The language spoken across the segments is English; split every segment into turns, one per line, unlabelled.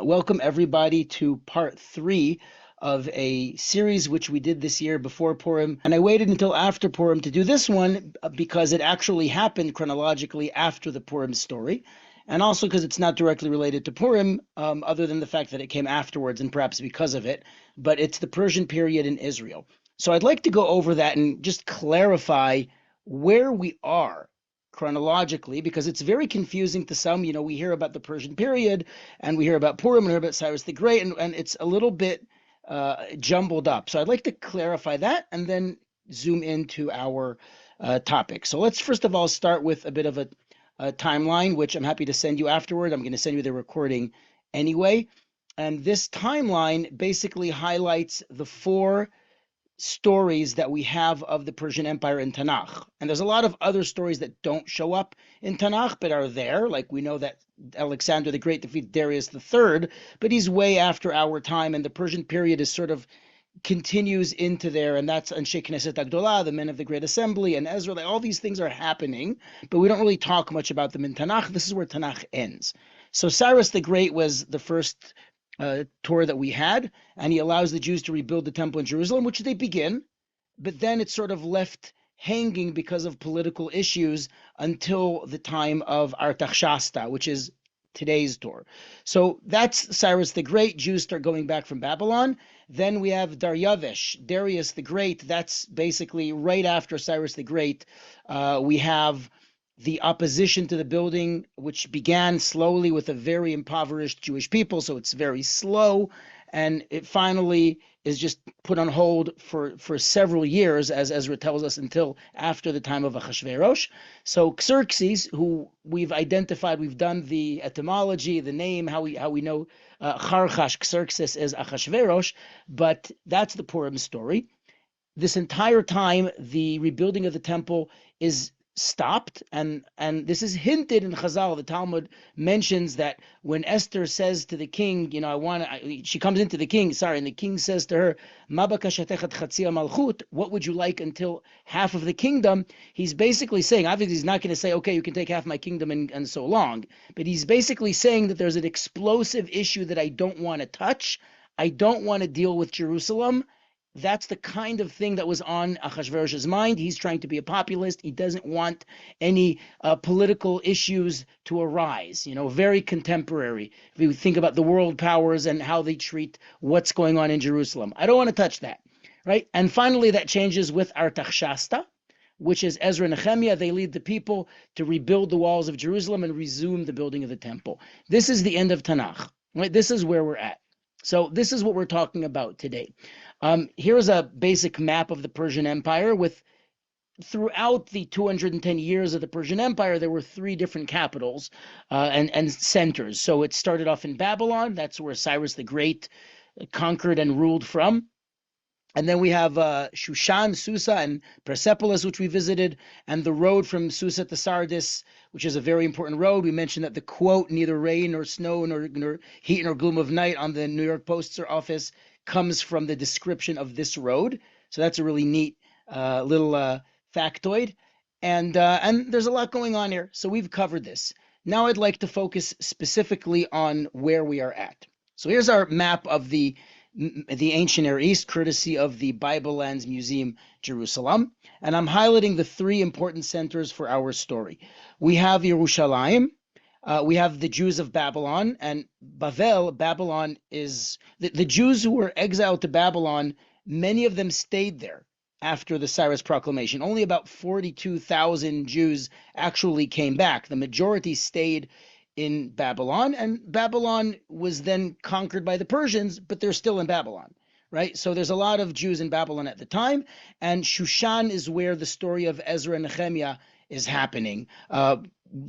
Welcome everybody to part 3 of a series which we did this year before Purim. And I waited until after Purim to do this one because it actually happened chronologically after the Purim story. And also because it's not directly related to Purim, other than the fact that it came afterwards and perhaps because of it. But it's the Persian period in Israel. So I'd like to go over that and just clarify where we are chronologically, because it's very confusing to some. We hear about the Persian period and we hear about Purim and hear about Cyrus the Great, and it's a little bit jumbled up. So I'd like to clarify that and then zoom into our topic. So let's first of all start with a bit of a timeline, which I'm happy to send you afterward. I'm going to send you the recording anyway. And this timeline basically highlights the 4 stories that we have of the Persian Empire in Tanakh. And there's a lot of other stories that don't show up in Tanakh, but are there. Like we know that Alexander the Great defeated Darius III, but he's way after our time, and the Persian period is sort of continues into there, and that's Anshe Knesset Agdolah, the men of the Great Assembly, and Ezra. Like, all these things are happening, but we don't really talk much about them in Tanakh. This is where Tanakh ends. So Cyrus the Great was the first Torah that we had, and he allows the Jews to rebuild the temple in Jerusalem, which they begin, but then it's sort of left hanging because of political issues until the time of Artaxerxes, which is today's Torah. So that's Cyrus the Great. Jews start going back from Babylon. Then we have Darius the Great. That's basically right after Cyrus the Great. We have the opposition to the building, which began slowly with a very impoverished Jewish people, so it's very slow, and it finally is just put on hold for several years, as Ezra tells us, until after the time of Ahasuerus. So Xerxes, who we've identified, we've done the etymology, the name, how we know Charchash, Xerxes is Ahasuerus, but that's the Purim story. This entire time, the rebuilding of the temple is stopped, and this is hinted in Chazal. The Talmud mentions that when Esther says to the king, she comes into the king, and the king says to her, "Ma bakashatech chatzia malchut," what would you like until half of the kingdom? He's basically saying, obviously he's not going to say, okay, you can take half my kingdom and so long, but he's basically saying that there's an explosive issue that I don't want to touch. I don't want to deal with Jerusalem. That's the kind of thing that was on Ahasuerus' mind. He's trying to be a populist. He doesn't want any political issues to arise, very contemporary. If you think about the world powers and how they treat what's going on in Jerusalem, I don't want to touch that, right? And finally, that changes with Artaxerxes, which is Ezra and Nehemiah. They lead the people to rebuild the walls of Jerusalem and resume the building of the temple. This is the end of Tanakh, right? This is where we're at. So this is what we're talking about today. Here's a basic map of the Persian Empire with, throughout the 210 years of the Persian Empire, there were 3 different capitals and centers. So it started off in Babylon. That's where Cyrus the Great conquered and ruled from. And then we have Shushan, Susa, and Persepolis, which we visited, and the road from Susa to Sardis, which is a very important road. We mentioned that the quote, "neither rain nor snow nor heat nor gloom of night," on the New York Post office comes from the description of this road. So that's a really neat little factoid. And there's a lot going on here. So we've covered this. Now I'd like to focus specifically on where we are at. So here's our map of the ancient Near East, courtesy of the Bible Lands Museum, Jerusalem. And I'm highlighting the 3 important centers for our story. We have Yerushalayim, we have the Jews of Babylon, and Babylon is, the Jews who were exiled to Babylon, many of them stayed there after the Cyrus proclamation. Only about 42,000 Jews actually came back. The majority stayed in Babylon, and Babylon was then conquered by the Persians, but they're still in Babylon, right? So there's a lot of Jews in Babylon at the time, and Shushan is where the story of Ezra and Nehemiah is happening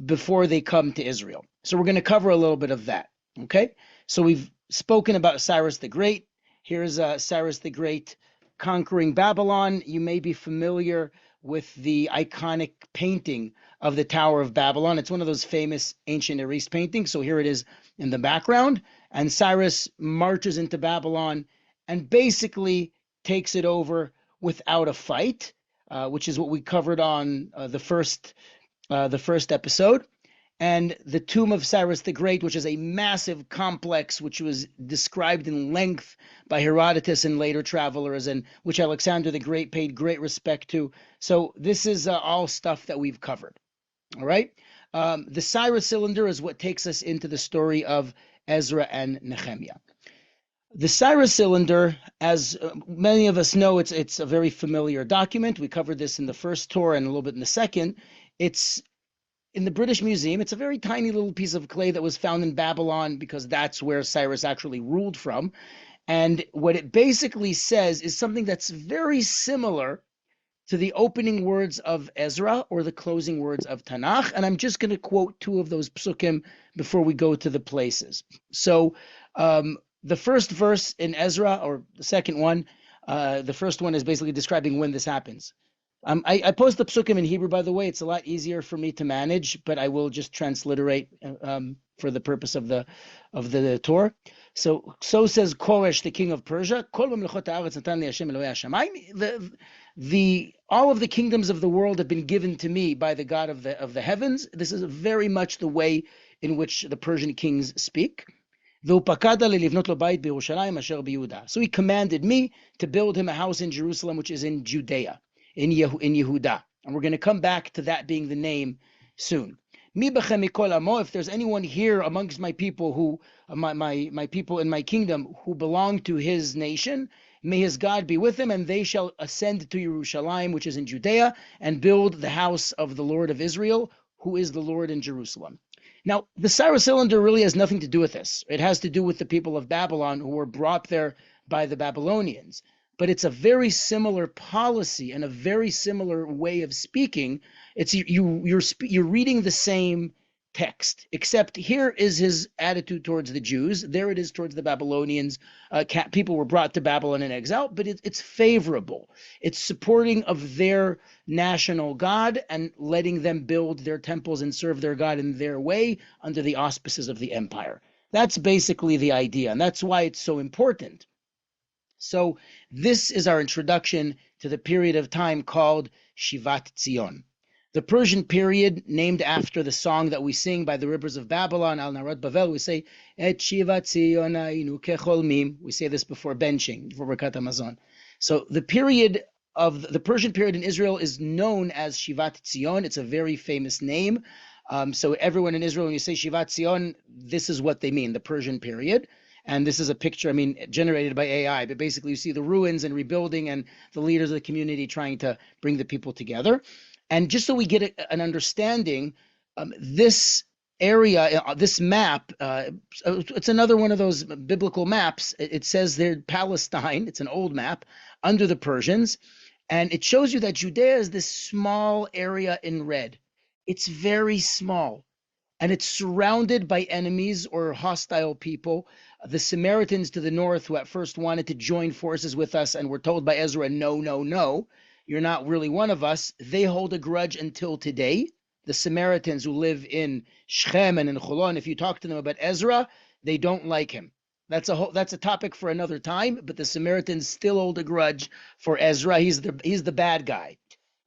before they come to Israel. So we're going to cover a little bit of that, okay? So we've spoken about Cyrus the Great. Here's Cyrus the Great conquering Babylon. You may be familiar with the iconic painting of the Tower of Babylon. It's one of those famous ancient Near East paintings. So here it is in the background. And Cyrus marches into Babylon and basically takes it over without a fight, which is what we covered on the first episode. and the tomb of Cyrus the Great, which is a massive complex, which was described in length by Herodotus and later travelers, and which Alexander the Great paid great respect to. So this is all stuff that we've covered. All right. The Cyrus cylinder is what takes us into the story of Ezra and Nehemiah. The Cyrus cylinder, as many of us know, it's a very familiar document. We covered this in the first tour and a little bit in the second. It's in the British Museum. It's a very tiny little piece of clay that was found in Babylon because that's where Cyrus actually ruled from. And what it basically says is something that's very similar to the opening words of Ezra or the closing words of Tanakh. And I'm just going to quote two of those psukim before we go to the places. So the first verse in Ezra, or the second one, the first one is basically describing when this happens. I post the psukim in Hebrew, by the way. It's a lot easier for me to manage, but I will just transliterate for the purpose of the Torah. So says Koresh, the king of Persia. All of the kingdoms of the world have been given to me by the God of the heavens. This is very much the way in which the Persian kings speak. So he commanded me to build him a house in Jerusalem, which is in Judea, in Yehuda. And we're going to come back to that being the name soon. If there's anyone here amongst my people who, my people in my kingdom who belong to his nation, may his God be with them, and they shall ascend to Jerusalem, which is in Judea, and build the house of the Lord of Israel, who is the Lord in Jerusalem. Now, the Cyrus cylinder really has nothing to do with this. It has to do with the people of Babylon who were brought there by the Babylonians. But it's a very similar policy and a very similar way of speaking. It's you're reading the same text, except here is his attitude towards the Jews. There it is towards the Babylonians. People were brought to Babylon in exile, but it's favorable. It's supporting of their national God and letting them build their temples and serve their God in their way under the auspices of the empire. That's basically the idea, and that's why it's so important. So this is our introduction to the period of time called Shivat Zion. The Persian period, named after the song that we sing by the rivers of Babylon, Al Narad Bavel, we say, Et Shivat Zion Ainu Kecholmim. We say this before benching, before Birkat Hamazon. So the period of the Persian period in Israel is known as Shivat Zion. It's a very famous name. So everyone in Israel, when you say Shivat Zion, this is what they mean, the Persian period. And this is a picture, generated by AI, but basically you see the ruins and rebuilding and the leaders of the community trying to bring the people together. And just so we get an understanding, this area, this map, it's another one of those biblical maps. It says there Palestine, it's an old map, under the Persians. And it shows you that Judea is this small area in red. It's very small. And it's surrounded by enemies or hostile people. The Samaritans to the north, who at first wanted to join forces with us and were told by Ezra, no, you're not really one of us. They hold a grudge until today. The Samaritans who live in Shechem and in Cholon, if you talk to them about Ezra, they don't like him. That's a topic for another time, but the Samaritans still hold a grudge for Ezra. He's the bad guy.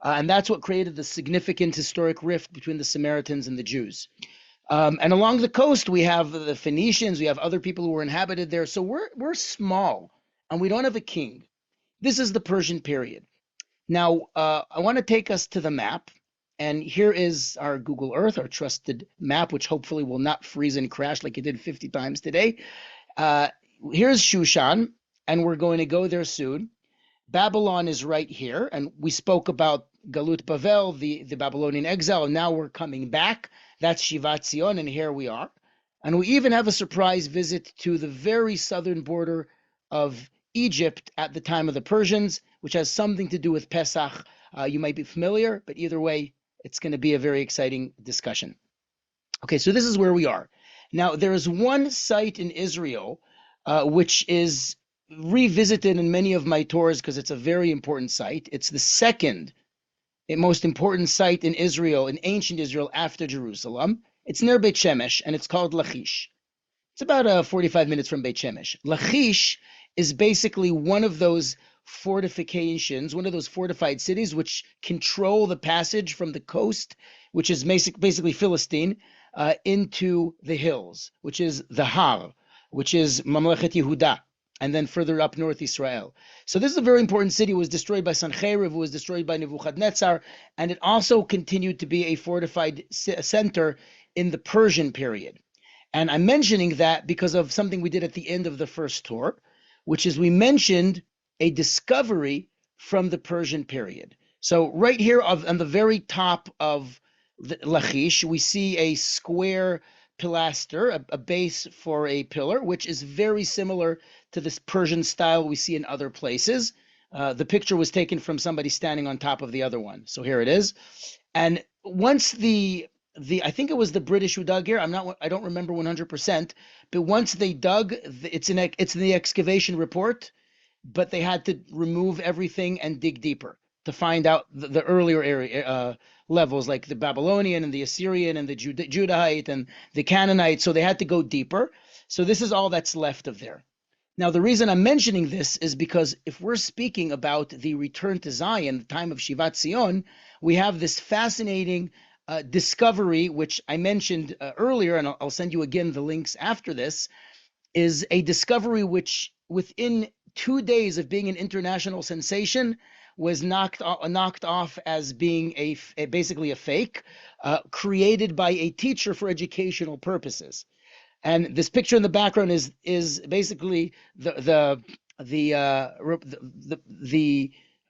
And that's what created the significant historic rift between the Samaritans and the Jews. And along the coast, we have the Phoenicians, we have other people who were inhabited there. So we're small, and we don't have a king. This is the Persian period. Now, I want to take us to the map. And here is our Google Earth, our trusted map, which hopefully will not freeze and crash like it did 50 times today. Here's Shushan, and we're going to go there soon. Babylon is right here, and we spoke about Galut Bavel, the Babylonian exile, and now we're coming back. That's Shivat Zion, and here we are. And we even have a surprise visit to the very southern border of Egypt at the time of the Persians, which has something to do with Pesach. You might be familiar, but either way, it's going to be a very exciting discussion. Okay, so this is where we are. Now, there is one site in Israel which is revisited in many of my tours because it's a very important site. It's the second most important site in Israel, in ancient Israel, after Jerusalem. It's near Beit Shemesh, and it's called Lachish. It's about 45 minutes from Beit Shemesh. Lachish is basically one of those fortifications, one of those fortified cities which control the passage from the coast, which is basically Philistine, into the hills, which is the Har, which is Mamlechet Yehuda, and then further up north Israel. So this is a very important city. It was destroyed by Sancheriv, it was destroyed by Nebuchadnezzar, and it also continued to be a fortified center in the Persian period. And I'm mentioning that because of something we did at the end of the first tour, which is we mentioned a discovery from the Persian period. So right here on the very top of the Lachish, we see a square pilaster, a base for a pillar, which is very similar to this Persian style we see in other places. The picture was taken from somebody standing on top of the other one. So here it is. And once I think it was the British who dug here. I don't remember 100%, but once they dug, it's in the excavation report, but they had to remove everything and dig deeper to find out the earlier area levels, like the Babylonian and the Assyrian and the Judahite and the Canaanite. So they had to go deeper. So this is all that's left of there. Now, the reason I'm mentioning this is because if we're speaking about the return to Zion, the time of Shivat Zion, we have this fascinating discovery, which I mentioned earlier, and I'll send you again the links after this, is a discovery which within 2 days of being an international sensation was knocked off as being basically a fake, created by a teacher for educational purposes. And this picture in the background is basically the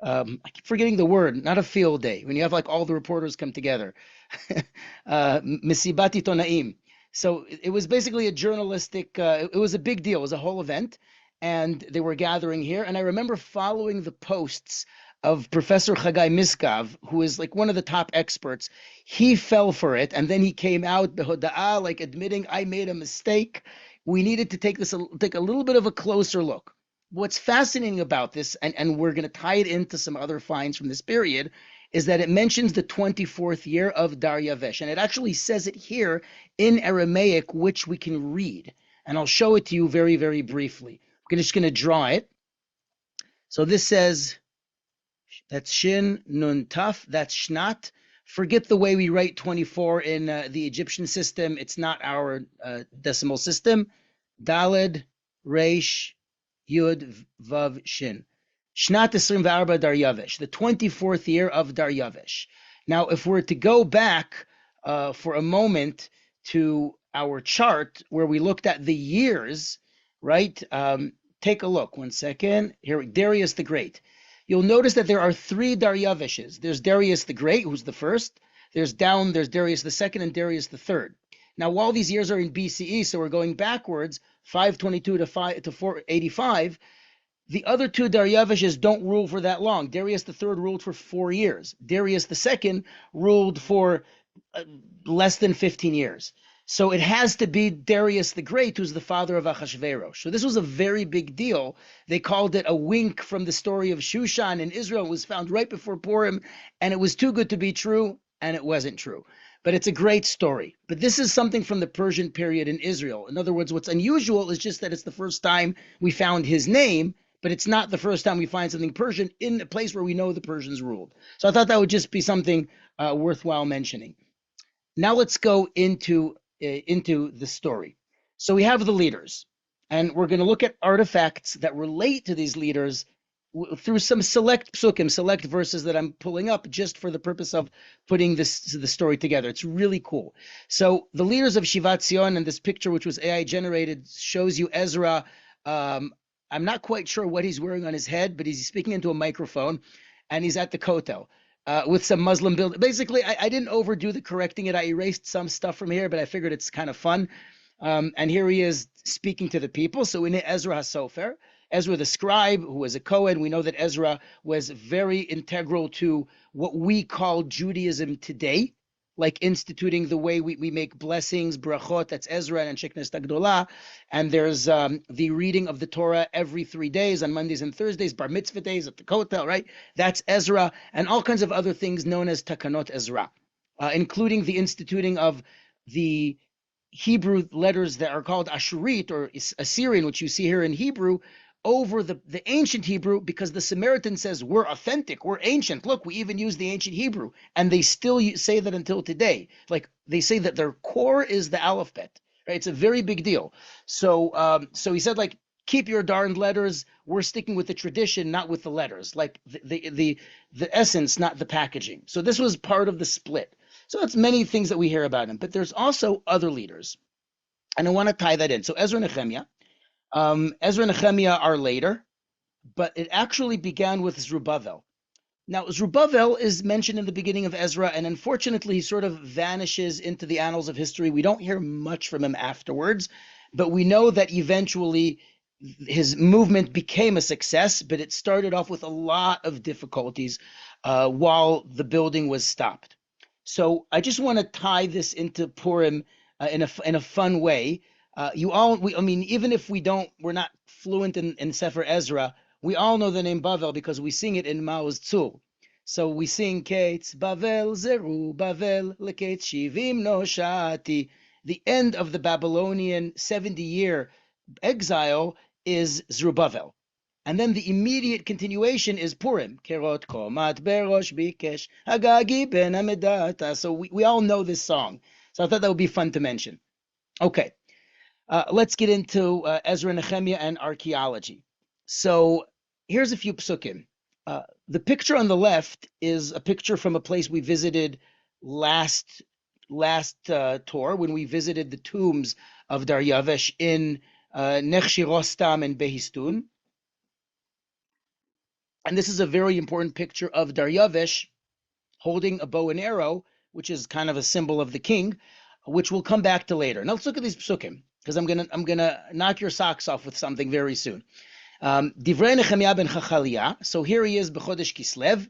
I keep forgetting the word, not a field day, when you have like all the reporters come together. Misibati Tonaim. So it was basically a journalistic, it was a big deal. It was a whole event, and they were gathering here. And I remember following the posts of Professor Chagai Miskav, who is like one of the top experts. He fell for it, and then he came out, behoda'ah, like admitting, I made a mistake. We needed to take a little bit of a closer look. What's fascinating about this, and we're going to tie it into some other finds from this period, is that it mentions the 24th year of Darius, and it actually says it here in Aramaic, which we can read. And I'll show it to you very, very briefly. I'm just going to draw it. So this says, that's Shin Nun Taf, that's Shnat. Forget the way we write 24 in the Egyptian system. It's not our decimal system. Daled, Reish, Yud, Vav, Shin. Shnat 24 Darius, the 24th year of Darius. Now, if we're to go back for a moment to our chart where we looked at the years, right? Take a look. 1 second. Here, Darius the Great. You'll notice that there are 3 Dariuses. There's Darius the Great, who's the first. There's Darius the second and Darius the third. Now, while these years are in BCE, so we're going backwards, 522 to 485, the other 2 Dariuses don't rule for that long. Darius the third ruled for 4 years. Darius the second ruled for less than 15 years. So it has to be Darius the Great, who's the father of Achashverosh. So this was a very big deal. They called it a wink from the story of Shushan in Israel. It was found right before Purim, and it was too good to be true, and it wasn't true. But it's a great story. But this is something from the Persian period in Israel. In other words, what's unusual is just that it's the first time we found his name, but it's not the first time we find something Persian in a place where we know the Persians ruled. So I thought that would just be something worthwhile mentioning. Now let's go into the story. So we have the leaders, and we're going to look at artifacts that relate to these leaders through some select psukim, select verses that I'm pulling up just for the purpose of putting the story together. It's really cool. So the leaders of Shivat Zion, and this picture, which was AI generated, shows you Ezra. I'm not quite sure what he's wearing on his head, but he's speaking into a microphone, and he's at the kotel. With some Muslim build. Basically, I didn't overdo the correcting it. I erased some stuff from here, but I figured it's kind of fun. And here he is speaking to the people. So in Ezra HaSofer, Ezra the scribe, who was a Kohen, we know that Ezra was very integral to what we call Judaism today, like instituting the way we make blessings, brachot, that's Ezra and Sheknes Tagdolah. And there's the reading of the Torah every 3 days, on Mondays and Thursdays, bar mitzvah days at the kotel, right? That's Ezra, and all kinds of other things known as Takanot Ezra, including the instituting of the Hebrew letters that are called Ashurit or Assyrian, which you see here in Hebrew, over the ancient Hebrew, because the Samaritan says, we're authentic, we're ancient. Look, we even use the ancient Hebrew. And they still say that until today. Like, they say that their core is the alphabet, right? It's a very big deal. So so he said, like, keep your darned letters. We're sticking with the tradition, not with the letters, like the essence, not the packaging. So this was part of the split. So that's many things that we hear about him. But there's also other leaders. And I want to tie that in. So Ezra and Nehemiah. Ezra and Nehemiah are later, but it actually began with Zerubbabel. Now, Zerubbabel is mentioned in the beginning of Ezra, and unfortunately, he sort of vanishes into the annals of history. We don't hear much from him afterwards, but we know that eventually his movement became a success, but it started off with a lot of difficulties while the building was stopped. So I just want to tie this into Purim in a fun way. I mean, even if we're not fluent in Sefer Ezra, we all know the name Bavel because we sing it in Maoz Tzur. So we sing Ketz Bavel Zeru Bavel Leketz Shivim Noshati. The end of the Babylonian 70-year exile is Zerubbabel. And then the immediate continuation is Purim. Kerot Komat Berosh Bikesh Hagagi Ben Amedata. So we all know this song. So I thought that would be fun to mention. Okay. Let's get into Ezra, Nehemiah, and archaeology. So here's a few psukim. The picture on the left is a picture from a place we visited last tour, when we visited the tombs of Darius in Nechshirostam and Behistun. And this is a very important picture of Darius holding a bow and arrow, which is kind of a symbol of the king, which we'll come back to later. Now let's look at these psukim, because I'm gonna knock your socks off with something very soon. Divrei Nehemiah ben Chachaliah. So here he is, b'chodesh Kislev,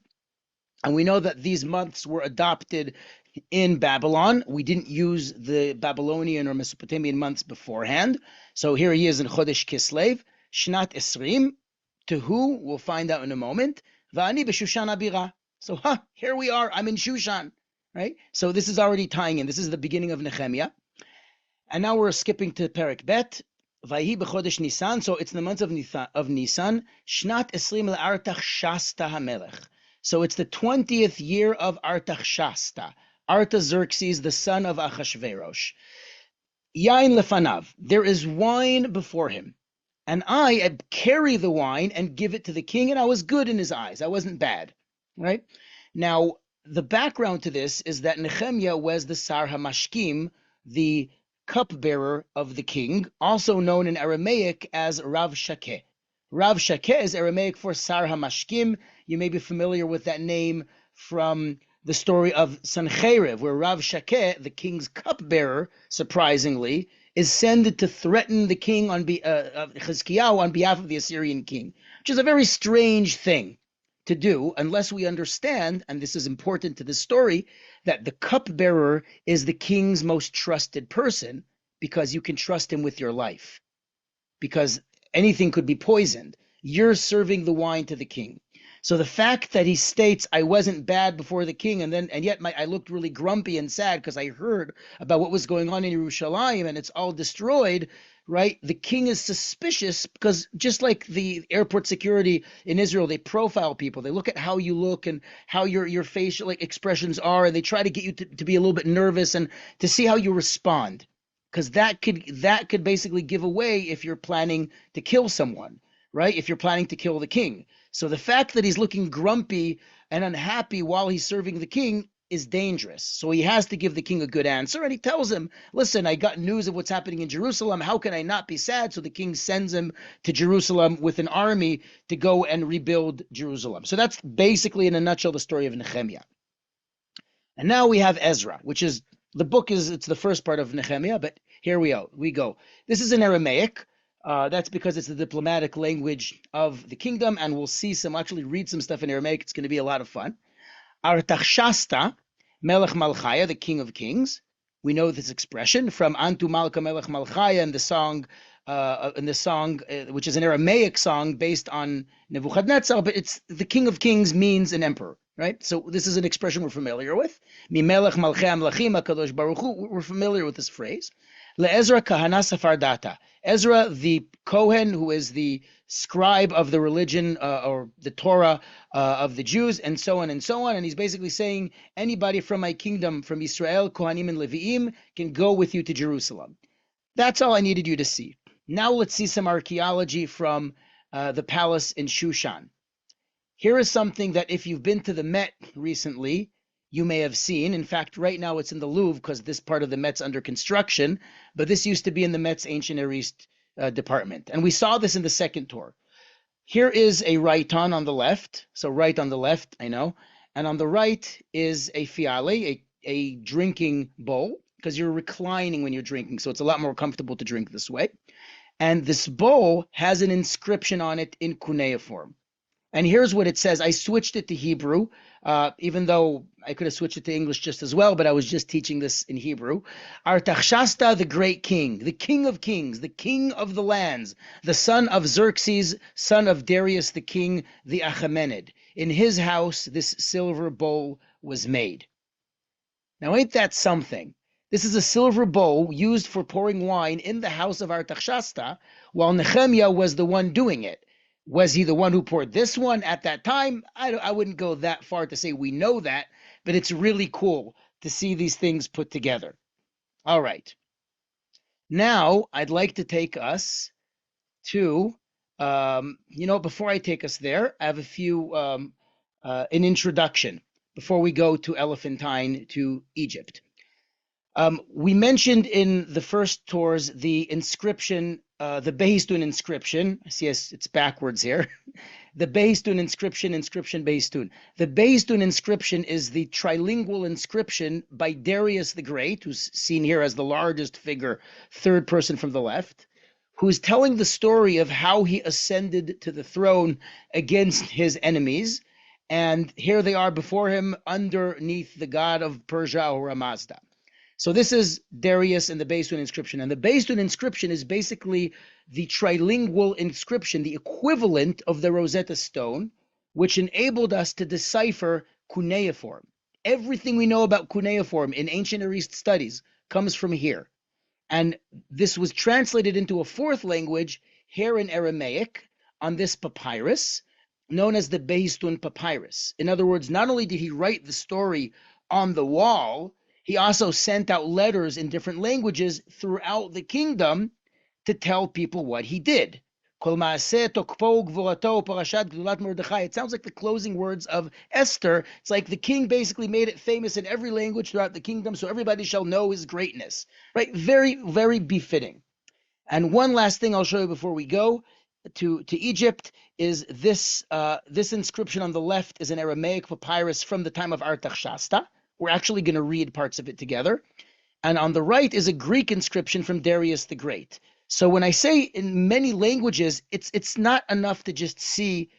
and we know that these months were adopted in Babylon. We didn't use the Babylonian or Mesopotamian months beforehand. So here he is in chodesh Kislev, Shnat Esrim. To who we'll find out in a moment. Va'ani b'Shushan Abira. So here we are. I'm in Shushan, right? So this is already tying in. This is the beginning of Nehemiah. And now we're skipping to Perek Bet. Vayhi b'chodesh Nisan. So it's the month of Nisan. Shnat Esrim le'Artaxshasta HaMelech. So it's the 20th year of Artaxshasta. Artaxerxes, the son of Achashverosh. Yain lefanav. There is wine before him. And I carry the wine and give it to the king, and I was good in his eyes. I wasn't bad, right? Now, the background to this is that Nehemiah was the Sar HaMashkim, the cupbearer of the king, also known in Aramaic as Rav Shakeh. Rav Shakeh is Aramaic for Sar HaMashkim. You may be familiar with that name from the story of Sancheriv, where Rav Shakeh, the king's cupbearer, surprisingly, is sent to threaten the king of Chizkiyahu on behalf of the Assyrian king, which is a very strange thing to do unless we understand, and this is important to this story, that the cupbearer is the king's most trusted person, because you can trust him with your life, because anything could be poisoned. You're serving the wine to the king. So the fact that he states, I wasn't bad before the king, and yet I looked really grumpy and sad because I heard about what was going on in Yerushalayim and it's all destroyed, right? The king is suspicious because just like the airport security in Israel, they profile people. They look at how you look and how your facial expressions are, and they try to get you to be a little bit nervous and to see how you respond, because that could basically give away if you're planning to kill someone, right? If you're planning to kill the king. So the fact that he's looking grumpy and unhappy while he's serving the king is dangerous. So he has to give the king a good answer, and he tells him, listen, I got news of what's happening in Jerusalem. How can I not be sad? So the king sends him to Jerusalem with an army to go and rebuild Jerusalem. So that's basically, in a nutshell, the story of Nehemiah. And now we have Ezra, which is, it's the first part of Nehemiah, but here we go. This is in Aramaic. That's because it's the diplomatic language of the kingdom, and we'll actually read some stuff in Aramaic. It's going to be a lot of fun. Artaxshasta, Melech Malchaya, the king of kings. We know this expression from Antu Malka Melech Malchaya in the song, which is an Aramaic song based on Nebuchadnezzar, but it's the king of kings means an emperor, right? So this is an expression we're familiar with. Mi Melech Malchei Amlachim HaKadosh Baruch Hu, we're familiar with this phrase. LeEzra kahana safardata. Ezra, the Kohen, who is the scribe of the religion or the Torah of the Jews, and so on and so on. And he's basically saying anybody from my kingdom, from Israel, Kohanim and Leviim, can go with you to Jerusalem. That's all I needed you to see. Now let's see some archaeology from the palace in Shushan. Here is something that if you've been to the Met recently, you may have seen. In fact, right now it's in the Louvre because this part of the Met's under construction, but this used to be in the Met's Ancient Near East department. And we saw this in the second tour. Here is a raiton on the left. So right on the left, I know. And on the right is a fiale, a drinking bowl, because you're reclining when you're drinking. So it's a lot more comfortable to drink this way. And this bowl has an inscription on it in cuneiform. And here's what it says. I switched it to Hebrew, even though I could have switched it to English just as well, but I was just teaching this in Hebrew. Artaxerxes, the great king, the king of kings, the king of the lands, the son of Xerxes, son of Darius the king, the Achaemenid. In his house, this silver bowl was made. Now, ain't that something? This is a silver bowl used for pouring wine in the house of Artaxerxes, while Nehemiah was the one doing it. Was he the one who poured this one at that time? I wouldn't go that far to say we know that, but it's really cool to see these things put together. All right. Now, I'd like to take us to, before I take us there, I have a few, an introduction before we go to Elephantine to Egypt. We mentioned in the first tours the inscription, the Behistun inscription. I see it's backwards here. The Behistun inscription, Behistun. The Behistun inscription is the trilingual inscription by Darius the Great, who's seen here as the largest figure, third person from the left, who's telling the story of how he ascended to the throne against his enemies. And here they are before him underneath the god of Persia, or Mazda. So this is Darius and the Behistun inscription. And the Behistun inscription is basically the trilingual inscription, the equivalent of the Rosetta Stone, which enabled us to decipher cuneiform. Everything we know about cuneiform in ancient Near East studies comes from here. And this was translated into a fourth language here in Aramaic on this papyrus, known as the Behistun Papyrus. In other words, not only did he write the story on the wall, he also sent out letters in different languages throughout the kingdom to tell people what he did. It sounds like the closing words of Esther. It's like the king basically made it famous in every language throughout the kingdom, so everybody shall know his greatness. Right? Very, very befitting. And one last thing I'll show you before we go to Egypt is this this inscription on the left is an Aramaic papyrus from the time of Artaxerxes. We're actually going to read parts of it together. And on the right is a Greek inscription from Darius the Great. So when I say in many languages, it's not enough to just see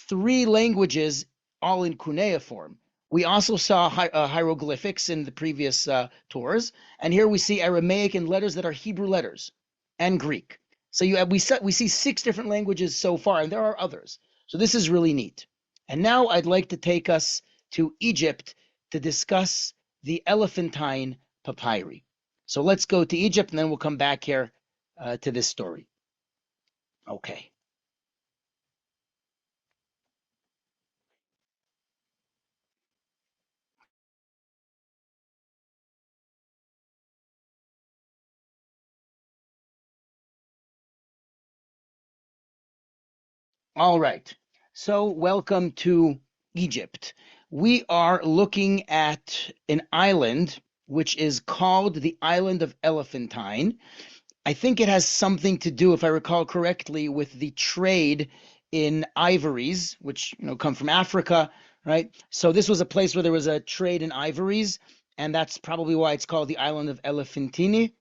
three languages all in cuneiform. We also saw hieroglyphics in the previous tours. And here we see Aramaic and letters that are Hebrew letters and Greek. So we see 6 different languages so far, and there are others. So this is really neat. And now I'd like to take us to Egypt to discuss the Elephantine Papyri. So let's go to Egypt, and then we'll come back here to this story. Okay. All right. So welcome to Egypt. We are looking at an island which is called the island of Elephantine. I think it has something to do, if I recall correctly, with the trade in ivories, which come from Africa, right? So this was a place where there was a trade in ivories, and that's probably why it's called the island of Elephantine.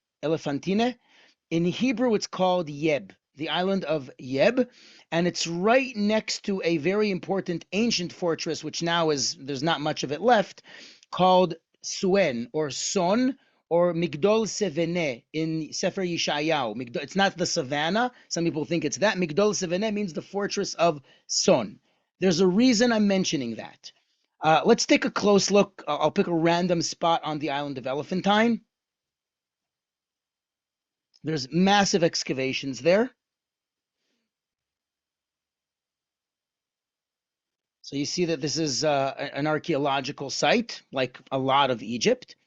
In Hebrew, it's called Yeb, the island of Yeb, and it's right next to a very important ancient fortress, which now there's not much of it left, called Suen or Son, or Migdol Sevene in Sefer Yeshayahu. It's not the savannah. Some people think it's that. Migdol Sevene means the fortress of Son. There's a reason I'm mentioning that. Let's take a close look. I'll pick a random spot on the island of Elephantine. There's massive excavations there. So you see that this is an archaeological site, like a lot of Egypt.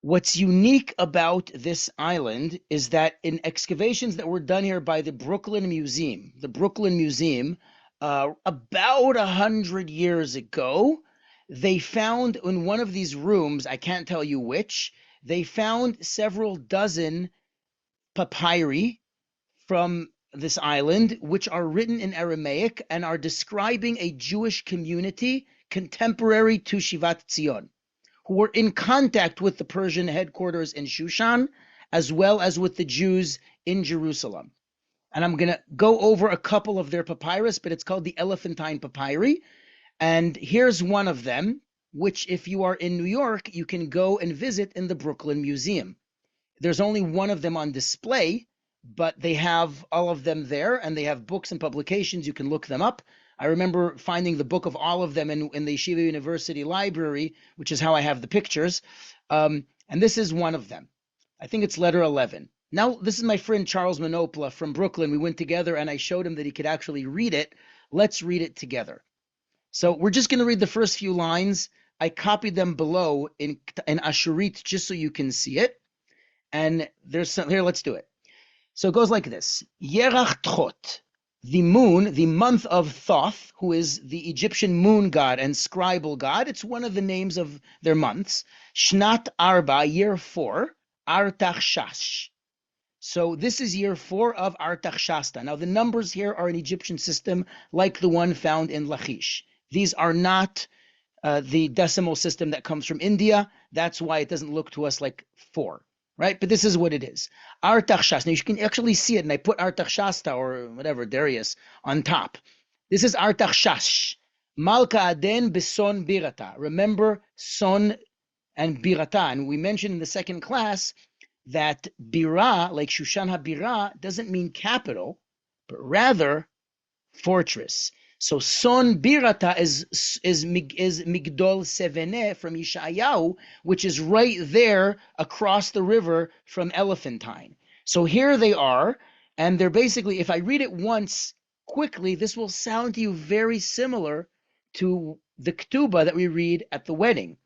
What's unique about this island is that in excavations that were done here by the Brooklyn Museum, about 100 years ago, they found in one of these rooms, I can't tell you which, they found several dozen papyri from this island, which are written in Aramaic and are describing a Jewish community contemporary to Shivat Zion, who were in contact with the Persian headquarters in Shushan, as well as with the Jews in Jerusalem. And I'm going to go over a couple of their papyrus, but it's called the Elephantine Papyri. And here's one of them, which if you are in New York, you can go and visit in the Brooklyn Museum. There's only one of them on display, but they have all of them there, and they have books and publications. You can look them up. I remember finding the book of all of them in the Yeshiva University library, which is how I have the pictures. And this is one of them. I think it's letter 11. Now, this is my friend Charles Manopla from Brooklyn. We went together, and I showed him that he could actually read it. Let's read it together. So we're just going to read the first few lines. I copied them below in Ashurit just so you can see it. And there's some here. Let's do it. So it goes like this: Yerach Tchot, the moon, the month of Thoth, who is the Egyptian moon god and scribal god. It's one of the names of their months. Shnat Arba, year 4, Artaxshas. So this is year 4 of Artaxshasta. Now the numbers here are an Egyptian system like the one found in Lachish. These are not the decimal system that comes from India. That's why it doesn't look to us like 4. Right? But this is what it is. Artaxshasta. Now you can actually see it, and I put Artaxshasta or whatever, Darius, on top. This is Artaxshas. Malka Aden beson birata. Remember son and birata. And we mentioned in the second class that bira, like Shushan HaBira, doesn't mean capital, but rather fortress. So son birata is Migdol Sevene from Yeshayahu, which is right there across the river from Elephantine. So here they are, and they're basically, if I read it once quickly, this will sound to you very similar to the Ketubah that we read at the wedding.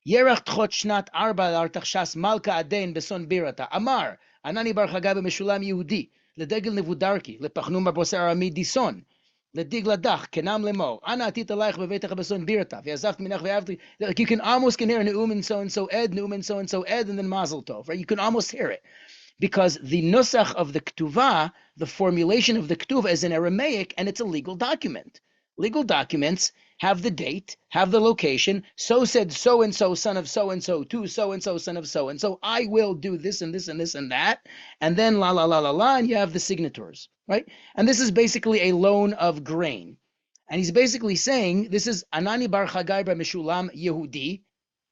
Yerach Tchot Shnat Arba Artaxshas Malka Aden Beson Birata Amar Anani Bar Chagah Meshulam Yehudi Ledegel Nevudarki Lepachnum Bar Boser Arami Dison Ledig Ladach Kenam Lemor Ana Atit Alaich Bevetach Beson Birata V'Yazaft Minach V'Yavti. Like you can almost hear Neum and so ed, Neum and so ed, and then Mazel Tov. Right? You can almost hear it because the nusach of the Ketuvah, the formulation of the Ketuvah, is in Aramaic, and it's a legal document. Legal documents have the date, have the location. So said so and so, son of so and so, to so and so, son of so and so. I will do this and this and this and that, and then la la la la la, and you have the signatures, right? And this is basically a loan of grain, and he's basically saying this is Anani Bar Chagai Bar Meshulam Yehudi.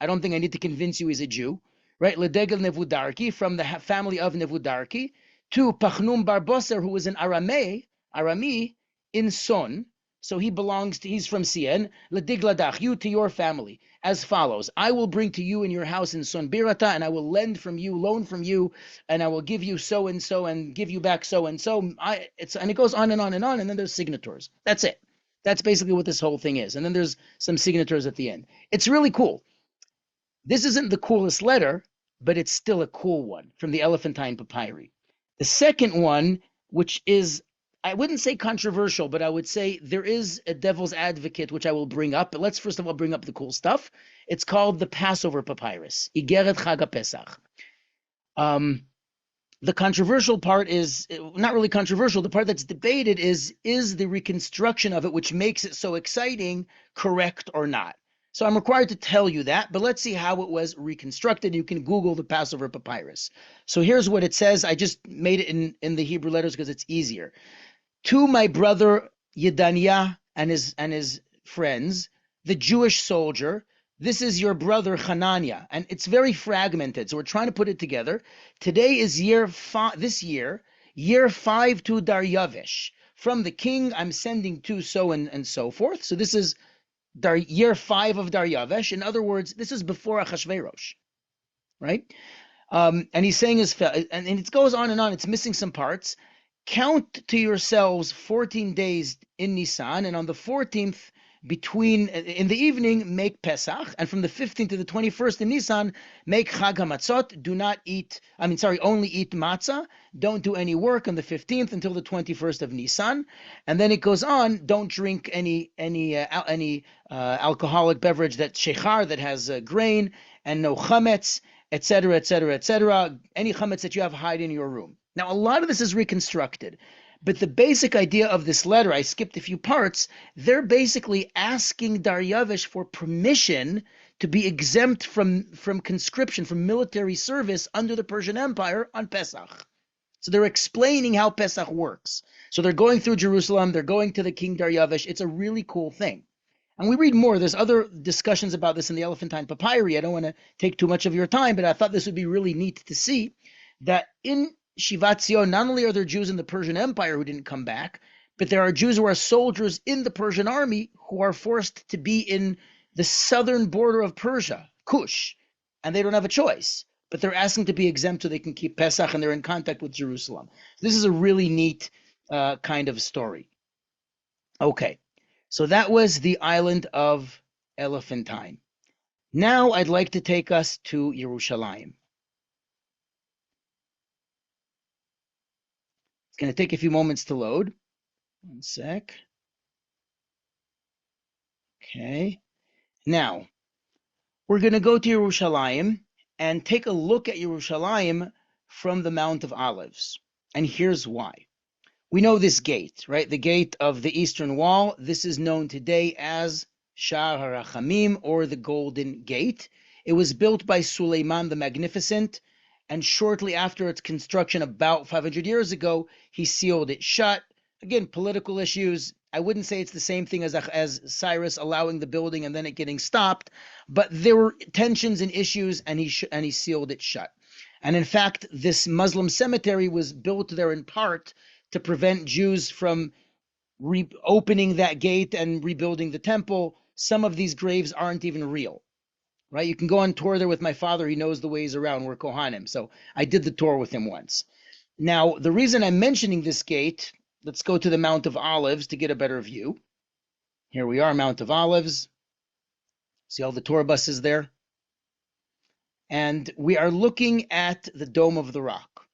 I don't think I need to convince you he's a Jew, right? Ledegel Nevudarki, from the family of Nevudarki, to Pachnum Bar Boser, who was an Arami in Son. So he's from Sien, Ledigladach, you to your family, as follows: I will bring to you in your house in Son Birata, and I will loan from you, and I will give you so and so, and give you back so and so. And it goes on and on and on, and then there's signatures. That's it. That's basically what this whole thing is. And then there's some signatures at the end. It's really cool. This isn't the coolest letter, but it's still a cool one from the Elephantine Papyri. The second one, which is, I wouldn't say controversial, but I would say there is a devil's advocate, which I will bring up. But let's first of all bring up the cool stuff. It's called the Passover Papyrus, Igeret Chag Pesach. The controversial part is not really controversial. The part that's debated is the reconstruction of it, which makes it so exciting, correct or not? So I'm required to tell you that, but let's see how it was reconstructed. You can Google the Passover Papyrus. So here's what it says. I just made it in the Hebrew letters because it's easier. To my brother Yedaniah and his friends, the Jewish soldier, this is your brother Hananiah, and it's very fragmented, so we're trying to put it together. Today is year 5 to Darius. From the king, I'm sending to so and so forth. So this is year 5 of Darius. In other words, this is before Achashverosh, right? And he's saying and it goes on and on. It's missing some parts. Count to yourselves 14 days in Nisan, and on the 14th, in the evening, make Pesach, and from the 15th to the 21st in Nisan, make Chag HaMatzot. Do not eat, only eat matzah. Don't do any work on the 15th until the 21st of Nisan, and then it goes on. Don't drink any alcoholic beverage that's shechar, that has grain, and no chametz, etc., etc., etc. Any chametz that you have, hide in your room. Now, a lot of this is reconstructed, but the basic idea of this letter, I skipped a few parts, they're basically asking Darius for permission to be exempt from conscription, from military service under the Persian Empire on Pesach. So they're explaining how Pesach works. So they're going through Jerusalem, they're going to the King Darius. It's a really cool thing. And we read more. There's other discussions about this in the Elephantine Papyri. I don't want to take too much of your time, but I thought this would be really neat to see that in Shivat Zion, not only are there Jews in the Persian Empire who didn't come back, but there are Jews who are soldiers in the Persian army who are forced to be in the southern border of Persia, Kush, and they don't have a choice. But they're asking to be exempt so they can keep Pesach, and they're in contact with Jerusalem. This is a really neat kind of story. Okay, so that was the island of Elephantine. Now I'd like to take us to Yerushalayim. It's going to take a few moments to load. One sec. Okay. Now, we're going to go to Yerushalayim and take a look at Yerushalayim from the Mount of Olives. And here's why. We know this gate, right? The gate of the Eastern Wall. This is known today as Sha'ar HaRachamim, or the Golden Gate. It was built by Suleiman the Magnificent, and shortly after its construction, about 500 years ago, he sealed it shut. Again, political issues. I wouldn't say it's the same thing as Cyrus allowing the building and then it getting stopped, but there were tensions and issues, and he sealed it shut. And in fact, this Muslim cemetery was built there in part to prevent Jews from reopening that gate and rebuilding the temple. Some of these graves aren't even real, right? You can go on tour there with my father. He knows the ways around. We're Kohanim. So I did the tour with him once. Now, the reason I'm mentioning this gate, let's go to the Mount of Olives to get a better view. Here we are, Mount of Olives. See all the tour buses there? And we are looking at the Dome of the Rock,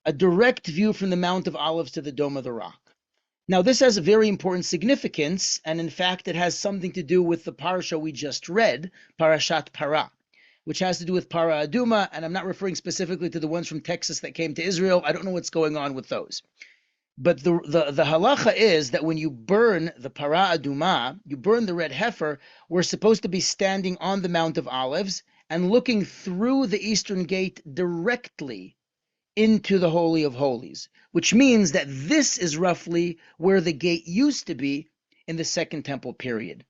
a direct view from the Mount of Olives to the Dome of the Rock. Now, this has a very important significance, and in fact, it has something to do with the parsha we just read, Parashat Para, which has to do with Para Aduma, and I'm not referring specifically to the ones from Texas that came to Israel. I don't know what's going on with those. But the halacha is that when you burn the Para Aduma, you burn the red heifer, we're supposed to be standing on the Mount of Olives and looking through the eastern gate directly into the Holy of Holies, which means that this is roughly where the gate used to be in the Second Temple period.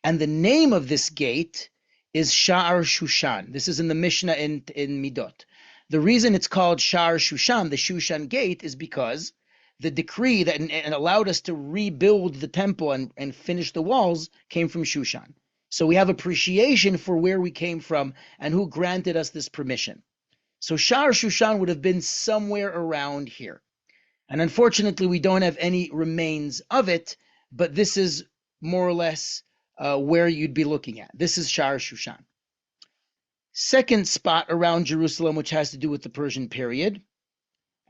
And the name of this gate is Sha'ar Shushan. This is in the Mishnah in Midot. The reason it's called Sha'ar Shushan, the Shushan gate, is because the decree that allowed us to rebuild the temple and finish the walls came from Shushan. So we have appreciation for where we came from and who granted us this permission. So Sha'ar Shushan would have been somewhere around here. And unfortunately, we don't have any remains of it, but this is more or less where you'd be looking at. This is Sha'ar Shushan. Second spot around Jerusalem, which has to do with the Persian period.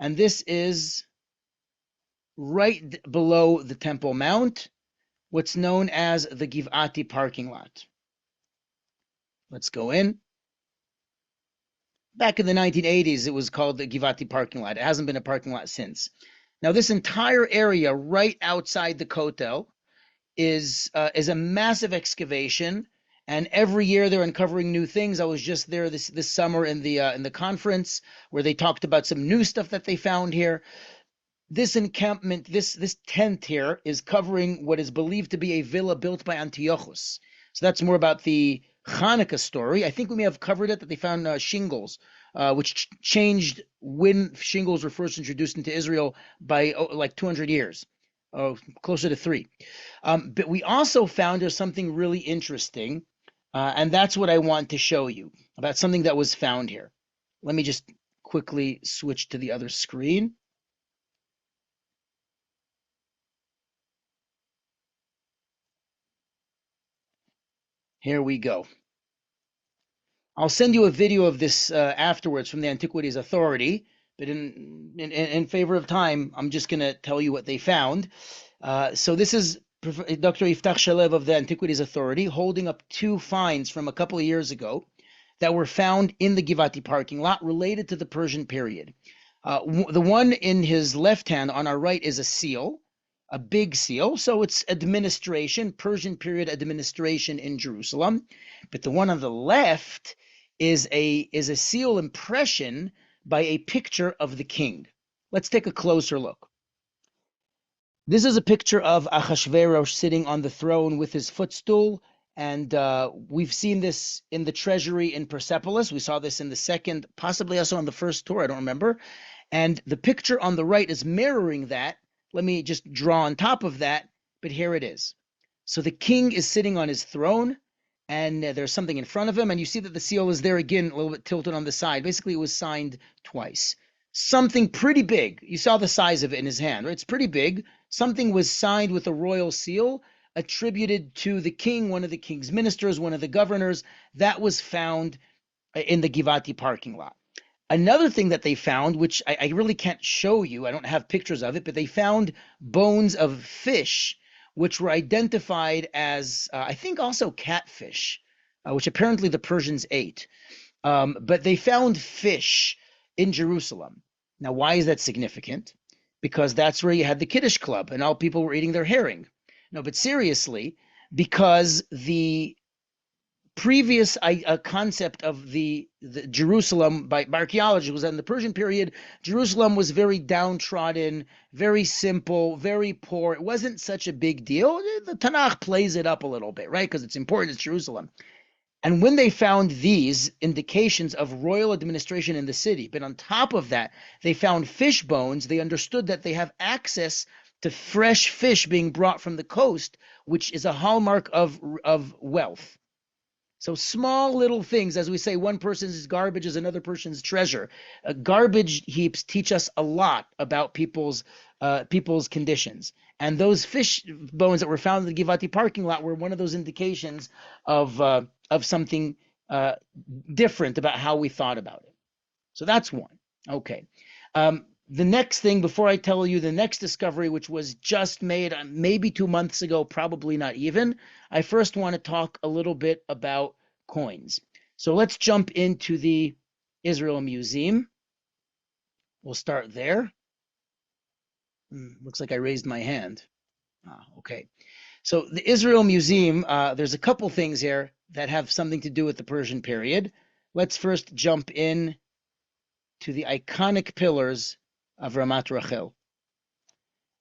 And this is right below the Temple Mount, what's known as the Giv'ati parking lot. Let's go in. Back in the 1980s, it was called the Giv'ati parking lot. It hasn't been a parking lot since. Now, this entire area right outside the Kotel is a massive excavation, and every year they're uncovering new things. I was just there this summer in the conference where they talked about some new stuff that they found here. This encampment, this tent here, is covering what is believed to be a villa built by Antiochus. So that's more about the Hanukkah story. I think we may have covered it, that they found shingles, which changed when shingles were first introduced into Israel by like 200 years, closer to 3. But we also found there's something really interesting, and that's what I want to show you about something that was found here. let me just quickly switch to the other screen. Here we go. I'll send you a video of this afterwards from the Antiquities Authority, but in favor of time, I'm just going to tell you what they found. So this is Dr. Yiftach Shalev of the Antiquities Authority holding up two finds from a couple of years ago that were found in the Givati parking lot related to the Persian period. The one in his left hand on our right is a seal, a big seal. So it's administration, Persian period administration in Jerusalem. But the one on the left is a seal impression by a picture of the king. Let's take a closer look. This is a picture of Achashverosh sitting on the throne with his footstool, and we've seen this in the treasury in Persepolis. We saw this in the second, possibly also on the first tour, I don't remember. And the picture on the right is mirroring that. Let me just draw on top of that, but here it is. So the king is sitting on his throne, and there's something in front of him, and you see that the seal is there again, a little bit tilted on the side. Basically, it was signed twice. Something pretty big. You saw the size of it in his hand, right? It's pretty big. Something was signed with a royal seal attributed to the king, one of the king's ministers, one of the governors. That was found in the Givati parking lot. Another thing that they found, which I really can't show you, I don't have pictures of it, but they found bones of fish, which were identified as, I think, also catfish, which apparently the Persians ate. But they found fish in Jerusalem. Now, why is that significant? Because that's where you had the Kiddush Club, and all people were eating their herring. No, but seriously, because the previous concept of the Jerusalem by archaeology was that in the Persian period, Jerusalem was very downtrodden, very simple, very poor. It wasn't such a big deal. The Tanakh plays it up a little bit, right? Because it's important, it's Jerusalem. And when they found these indications of royal administration in the city, but on top of that, they found fish bones, they understood that they have access to fresh fish being brought from the coast, which is a hallmark of wealth. So small little things, as we say, one person's garbage is another person's treasure. Garbage heaps teach us a lot about people's conditions. And those fish bones that were found in the Givati parking lot were one of those indications of something different about how we thought about it. So that's one. Okay. The next thing, before I tell you the next discovery, which was just made maybe 2 months ago, probably not even, I first want to talk a little bit about coins. So let's jump into the Israel Museum. We'll start there. Looks like I raised my hand. Okay. So the Israel Museum, there's a couple things here that have something to do with the Persian period. Let's first jump in to the iconic pillars of Ramat Rachel.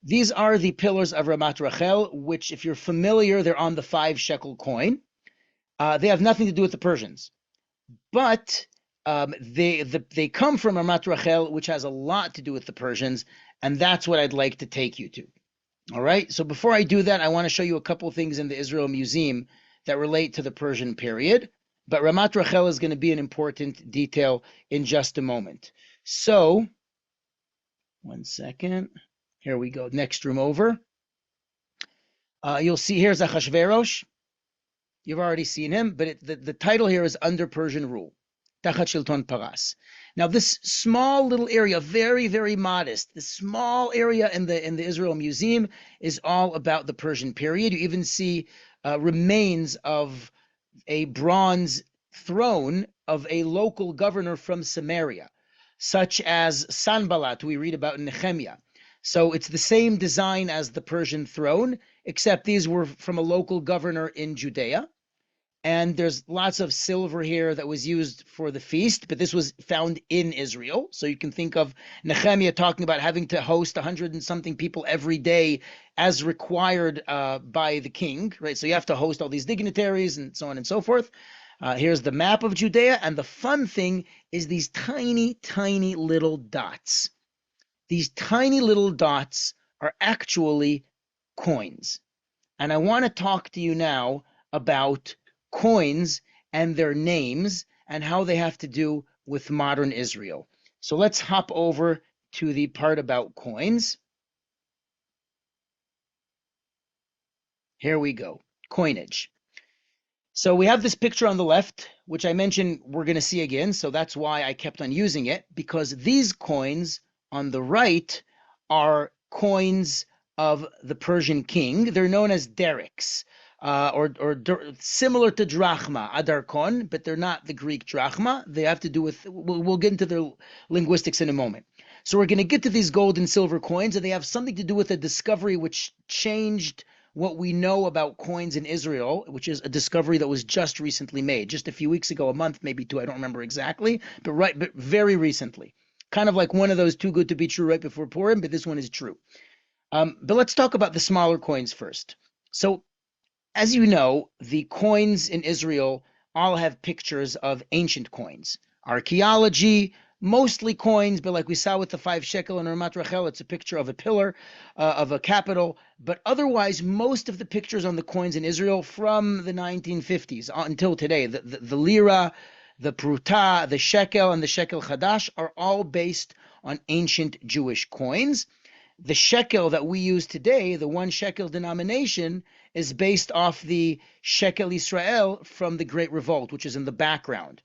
These are the pillars of Ramat Rachel, which, if you're familiar, they're on the 5 shekel coin. They have nothing to do with the Persians, but they come from Ramat Rachel, which has a lot to do with the Persians, and that's what I'd like to take you to. All right, so before I do that, I want to show you a couple of things in the Israel Museum that relate to the Persian period, but Ramat Rachel is going to be an important detail in just a moment. So, one second. Here we go. Next room over. You'll see here's Achashverosh. You've already seen him, but the title here is Under Persian Rule. Tachat Shilton Paras. Now, this small little area, very, very modest, this small area in the Israel Museum is all about the Persian period. You even see remains of a bronze throne of a local governor from Samaria, such as Sanballat, we read about in Nehemiah. So it's the same design as the Persian throne, except these were from a local governor in Judea. And there's lots of silver here that was used for the feast, but this was found in Israel. So you can think of Nehemiah talking about having to host 100 and something people every day as required by the king, right? So you have to host all these dignitaries and so on and so forth. Here's the map of Judea. And the fun thing is these tiny, tiny little dots. These tiny little dots are actually coins. And I want to talk to you now about coins and their names and how they have to do with modern Israel. So let's hop over to the part about coins. Here we go, coinage. So we have this picture on the left, which I mentioned we're going to see again. So that's why I kept on using it, because these coins on the right are coins of the Persian king. They're known as darics, or similar to drachma, adarkon, but they're not the Greek drachma. They have to do with, we'll get into their linguistics in a moment. So we're going to get to these gold and silver coins, and they have something to do with a discovery which changed what we know about coins in Israel, which is a discovery that was just recently made, just a few weeks ago, a month, maybe two, I don't remember exactly, but very recently. Kind of like one of those too good to be true right before Purim, but this one is true. But let's talk about the smaller coins first. So, as you know, the coins in Israel all have pictures of ancient coins. Archaeology, mostly coins, but like we saw with the 5 shekel and Ramat Rachel, it's a picture of a pillar, of a capital. But otherwise, most of the pictures on the coins in Israel from the 1950s until today, the lira, the pruta, the shekel, and the shekel chadash are all based on ancient Jewish coins. The shekel that we use today, the 1 shekel denomination, is based off the shekel Israel from the Great Revolt, which is in the background.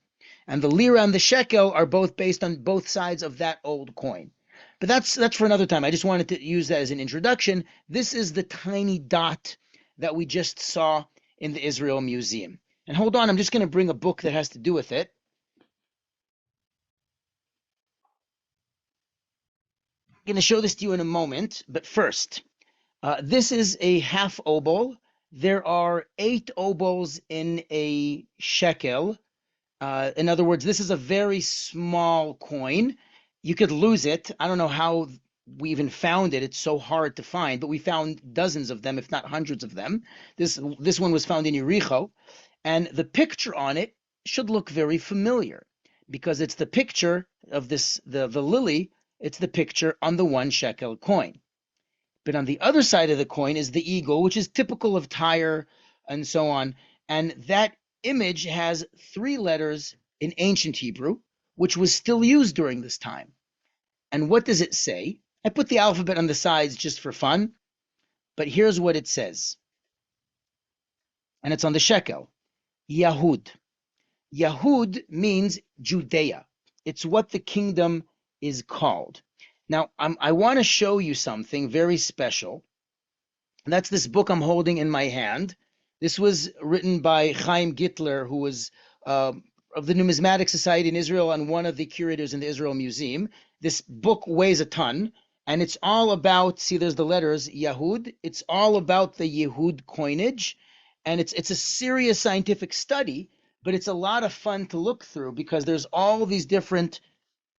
And the lira and the shekel are both based on both sides of that old coin. But that's for another time. I just wanted to use that as an introduction. This is the tiny dot that we just saw in the Israel Museum. And hold on, I'm just going to bring a book that has to do with it. I'm going to show this to you in a moment, but first, this is a half obol. There are 8 obols in a shekel. In other words, this is a very small coin. You could lose it. I don't know how we even found it. It's so hard to find, but we found dozens of them, if not hundreds of them. This one was found in Yericho, and the picture on it should look very familiar because it's the picture of the lily. It's the picture on the 1 shekel coin. But on the other side of the coin is the eagle, which is typical of Tyre and so on. And that image has 3 letters in ancient Hebrew, which was still used during this time. And what does it say? I put the alphabet on the sides just for fun, but here's what it says. And it's on the shekel. Yahud. Yahud means Judea. It's what the kingdom is called. Now, I want to show you something very special. And that's this book I'm holding in my hand. This was written by Chaim Gittler, who was of the Numismatic Society in Israel and one of the curators in the Israel Museum. This book weighs a ton, and it's all about, see, there's the letters, Yahud. It's all about the Yehud coinage, and it's a serious scientific study, but it's a lot of fun to look through because there's all these different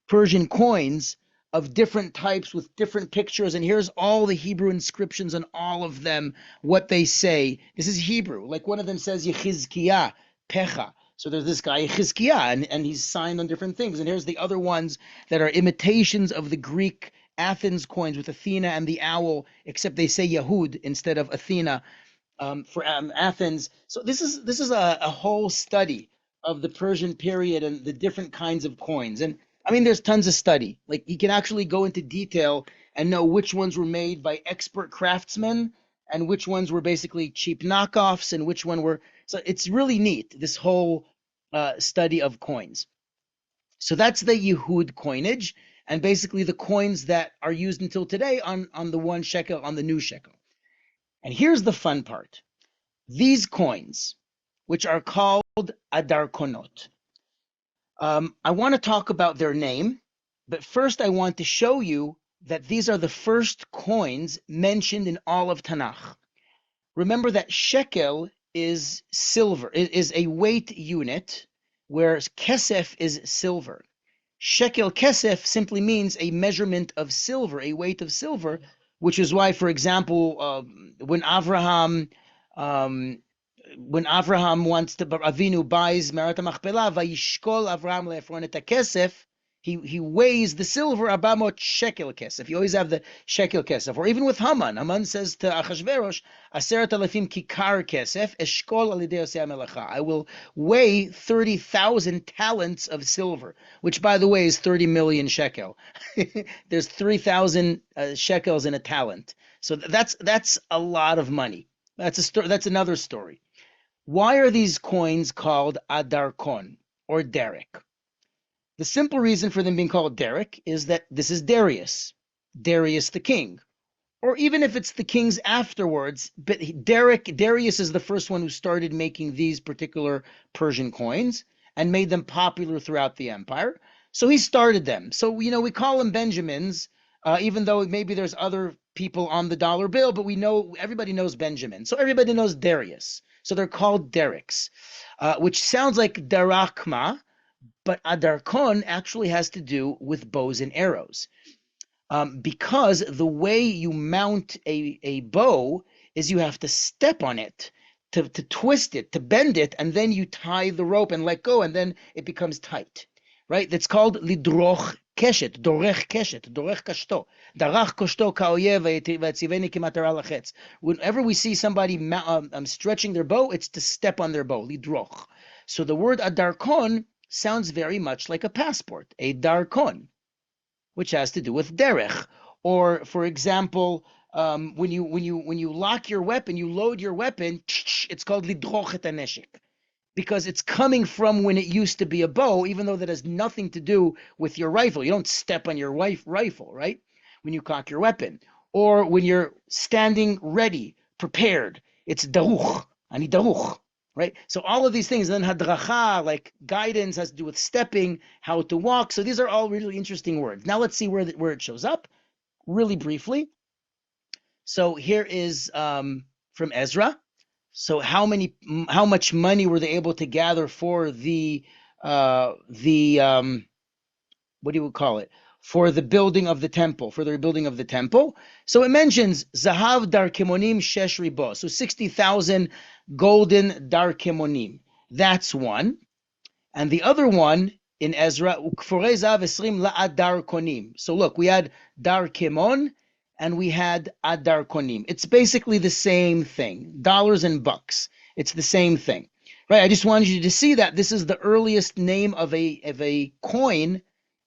Persian coins of different types with different pictures, and here's all the Hebrew inscriptions on all of them, what they say. This is Hebrew. Like one of them says Yechizkiah, Pecha. So there's this guy Yechizkiah, and he's signed on different things. And here's the other ones that are imitations of the Greek Athens coins with Athena and the owl, except they say Yahud instead of Athena for Athens. So this is a whole study of the Persian period and the different kinds of coins. And I mean, there's tons of study. Like you can actually go into detail and know which ones were made by expert craftsmen and which ones were basically cheap knockoffs and which one were. So it's really neat, this whole study of coins. So that's the Yehud coinage and basically the coins that are used until today on the 1 shekel, on the new shekel. And here's the fun part. These coins, which are called adarkonot, I want to talk about their name, but first I want to show you that these are the first coins mentioned in all of Tanakh. Remember that shekel is silver, is a weight unit, whereas kesef is silver. Shekel kesef simply means a measurement of silver, a weight of silver, which is why, for example, when Avraham wants to, Avinu buys Merat HaMachpelah, Vayishkol Avraham le'efron et hakesef, He weighs the silver abamot shekel kesef. You always have the shekel kesef. Or even with Haman. Haman says to Achashverosh, Aseret alefim kikar kesef, eshkol alidei osei melacha. I will weigh 30,000 talents of silver, which, by the way, is 30 million shekel. There's 3,000 shekels in a talent. So that's a lot of money. That's another story. Why are these coins called adarkon or derek? The simple reason for them being called derek is that this is Darius the king. Or even if it's the kings afterwards, but Darius is the first one who started making these particular Persian coins and made them popular throughout the empire. So he started them. So, we call them Benjamins, even though maybe there's other people on the dollar bill, but everybody knows Benjamin. So everybody knows Darius. So they're called derricks, which sounds like darakma, but adarkon actually has to do with bows and arrows. Because the way you mount a bow is you have to step on it, to twist it, to bend it, and then you tie the rope and let go, and then it becomes tight, right? That's called lidroch keshet, dorech kashto, darach koshto ka'oyev v'tziveni kimatara lachetz. Whenever we see somebody stretching their bow, it's to step on their bow, lidroch. So the word adarkon sounds very much like a passport, a darkon, which has to do with derech. Or, for example, when you lock your weapon, you load your weapon, it's called lidroch et haneshek, because it's coming from when it used to be a bow, even though that has nothing to do with your rifle. You don't step on your rifle, right? When you cock your weapon. Or when you're standing ready, prepared, it's daruch, ani daruch. Right? So all of these things, then hadracha, like guidance, has to do with stepping, how to walk. So these are all really interesting words. Now let's see where it shows up, really briefly. So here is from Ezra. So how much money were they able to gather for the what do you call it? For the building of the temple, for the rebuilding of the temple. So it mentions Zahav Darkemonim Shesh Ribo. So 60,000 golden Darkemonim. That's one. And the other one in Ezra, Ukforei Zahav Esrim La'adarkonim. So look, we had Darkemon and we had Adarkonim. It's basically the same thing. Dollars and bucks. It's the same thing. Right? I just wanted you to see that this is the earliest name of a coin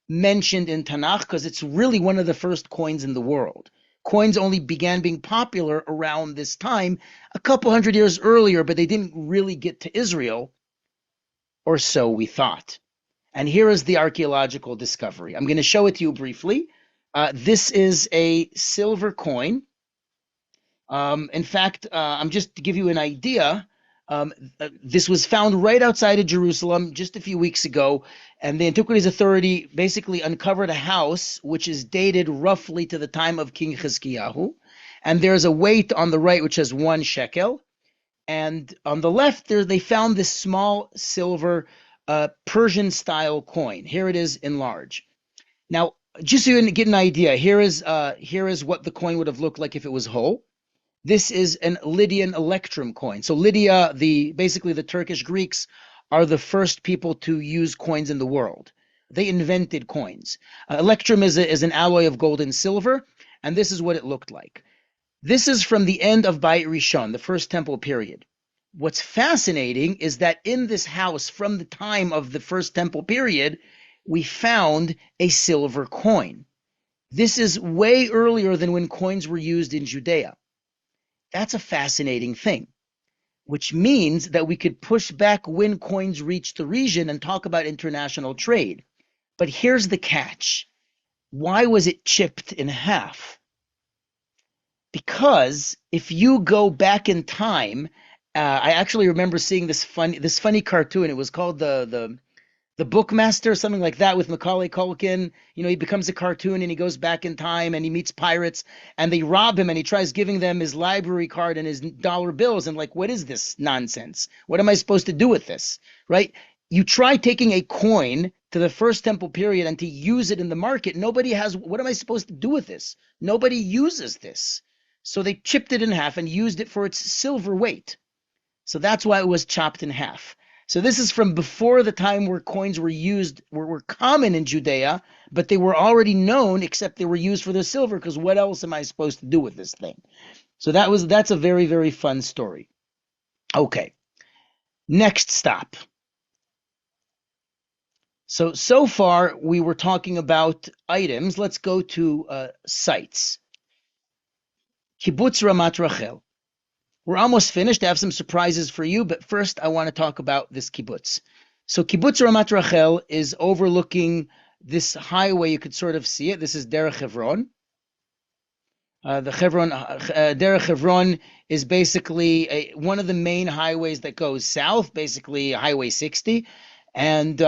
mentioned in Tanakh, because it's really one of the first coins in the world. Coins only began being popular around this time, a couple hundred years earlier, but they didn't really get to Israel, or so we thought. And here is the archaeological discovery. I'm going to show it to you briefly. This is a silver coin. In fact, I'm just to give you an idea. This was found right outside of Jerusalem just a few weeks ago, and the Antiquities Authority basically uncovered a house which is dated roughly to the time of King Chizkiyahu, and there's a weight on the right which has 1 shekel, and on the left there they found this small silver Persian style coin. Here it is in large. Now, just so you get an idea, here is what the coin would have looked like if it was whole. This is an Lydian electrum coin. So Lydia, basically the Turkish Greeks, are the first people to use coins in the world. They invented coins. Electrum is an alloy of gold and silver, and this is what it looked like. This is from the end of Beit Rishon, the first temple period. What's fascinating is that in this house, from the time of the first temple period, we found a silver coin. This is way earlier than when coins were used in Judea. That's a fascinating thing, which means that we could push back when coins reach the region and talk about international trade. But here's the catch. Why was it chipped in half? Because if you go back in time, I actually remember seeing this funny cartoon. It was called the Bookmaster, something like that, with Macaulay Culkin. He becomes a cartoon and he goes back in time and he meets pirates and they rob him and he tries giving them his library card and his dollar bills. And like, what is this nonsense? What am I supposed to do with this? Right? You try taking a coin to the first temple period and to use it in the market. Nobody has, what am I supposed to do with this? Nobody uses this. So they chipped it in half and used it for its silver weight. So that's why it was chopped in half. So this is from before the time where coins were used, were common in Judea, but they were already known, except they were used for the silver, because what else am I supposed to do with this thing? So that's a very, very fun story. Okay, next stop. So far we were talking about items. Let's go to sites. Kibbutz Ramat Rachel. We're almost finished. I have some surprises for you, but first I want to talk about this kibbutz. So Kibbutz Ramat Rachel is overlooking this highway. You could sort of see it. This is Derech Hebron. Derech Hebron is basically one of the main highways that goes south, basically Highway 60, and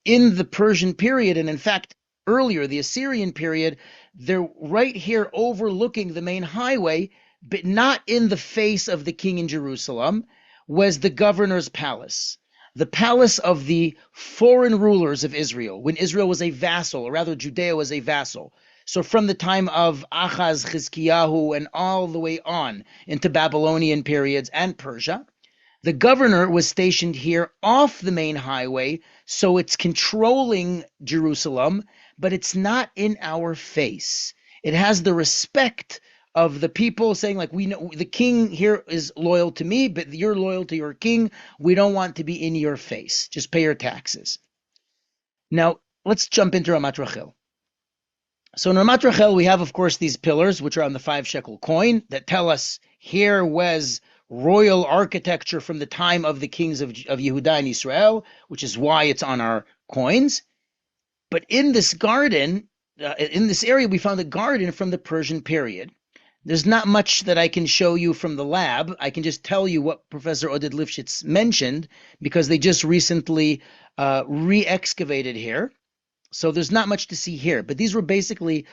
in the Persian period, and in fact earlier, the Assyrian period, they're right here overlooking the main highway, but not in the face of the king in Jerusalem, was the governor's palace. The palace of the foreign rulers of Israel, when Israel was a vassal, or rather Judea was a vassal. So from the time of Achaz, Chizkiyahu, and all the way on into Babylonian periods and Persia, the governor was stationed here off the main highway, so it's controlling Jerusalem, but it's not in our face. It has the respect of the people saying, like, we know the king here is loyal to me, but you're loyal to your king. We don't want to be in your face. Just pay your taxes. Now, let's jump into Ramat Rachel. So in Ramat Rachel, we have, of course, these pillars, which are on the 5-shekel coin, that tell us here was royal architecture from the time of the kings of Yehuda and Israel, which is why it's on our coins. But in this garden, in this area, we found a garden from the Persian period. There's not much that I can show you from the lab. I can just tell you what Professor Oded Lifshitz mentioned, because they just recently re-excavated here. So there's not much to see here. But these were basically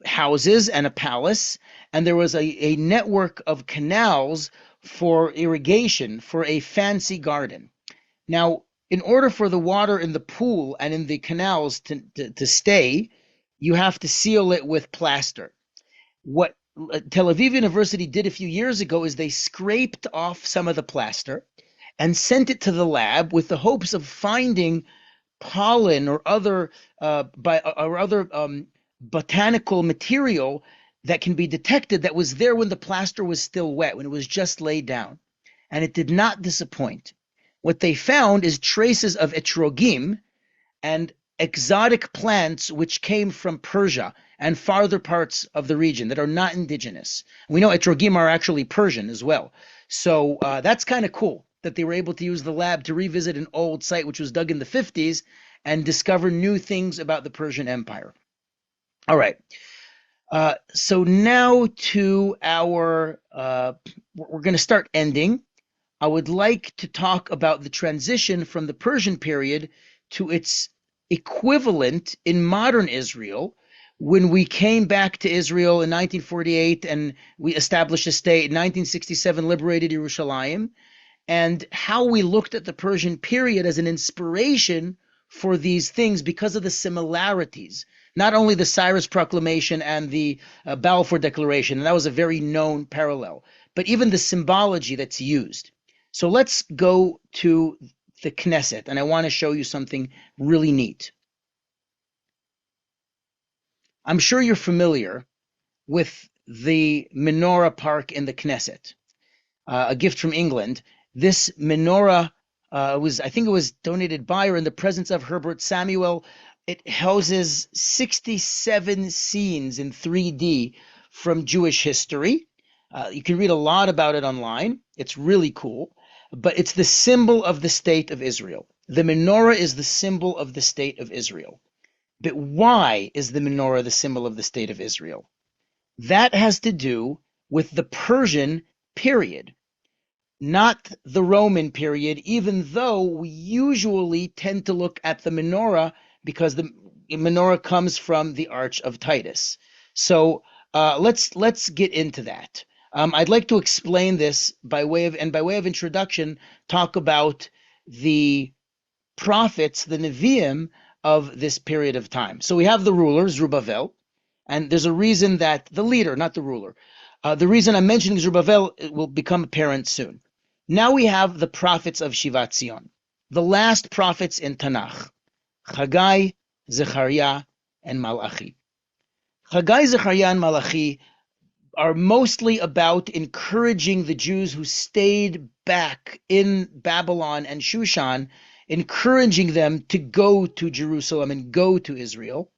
houses and a palace, and there was a network of canals for irrigation for a fancy garden. Now, in order for the water in the pool and in the canals to stay, you have to seal it with plaster. What Tel Aviv University did a few years ago is they scraped off some of the plaster and sent it to the lab with the hopes of finding pollen or other botanical material that can be detected that was there when the plaster was still wet, when it was just laid down. And it did not disappoint. What they found is traces of etrogim and exotic plants which came from Persia and farther parts of the region that are not indigenous. We know etrogim are actually Persian as well. So that's kind of cool that they were able to use the lab to revisit an old site which was dug in the 50s and discover new things about the Persian Empire. All right. So now to our, we're going to start ending. I would like to talk about the transition from the Persian period to its equivalent in modern Israel, when we came back to Israel in 1948 and we established a state, in 1967 liberated Yerushalayim, and how we looked at the Persian period as an inspiration for these things because of the similarities. Not only the Cyrus Proclamation and the Balfour Declaration, and that was a very known parallel, but even the symbology that's used. So let's go to the Knesset, and I want to show you something really neat. I'm sure you're familiar with the menorah park in the Knesset, a gift from England. This menorah I think it was donated by or in the presence of Herbert Samuel. It houses 67 scenes in 3D from Jewish history. You can read a lot about it online. It's really cool. But it's the symbol of the state of Israel. The menorah is the symbol of the state of Israel. But why is the menorah the symbol of the state of Israel? That has to do with the Persian period, not the Roman period, even though we usually tend to look at the menorah because the menorah comes from the Arch of Titus. So let's get into that. I'd like to explain this by way of introduction, talk about the prophets, the Nevi'im of this period of time. So we have the ruler, Zerubbabel, and there's a reason that the leader, not the ruler. The reason I'm mentioning Zerubbabel will become apparent soon. Now we have the prophets of Shivat Zion, the last prophets in Tanakh, Haggai, Zechariah, and Malachi. Haggai, Zechariah, and Malachi are mostly about encouraging the Jews who stayed back in Babylon and Shushan, encouraging them to go to Jerusalem and go to Israel,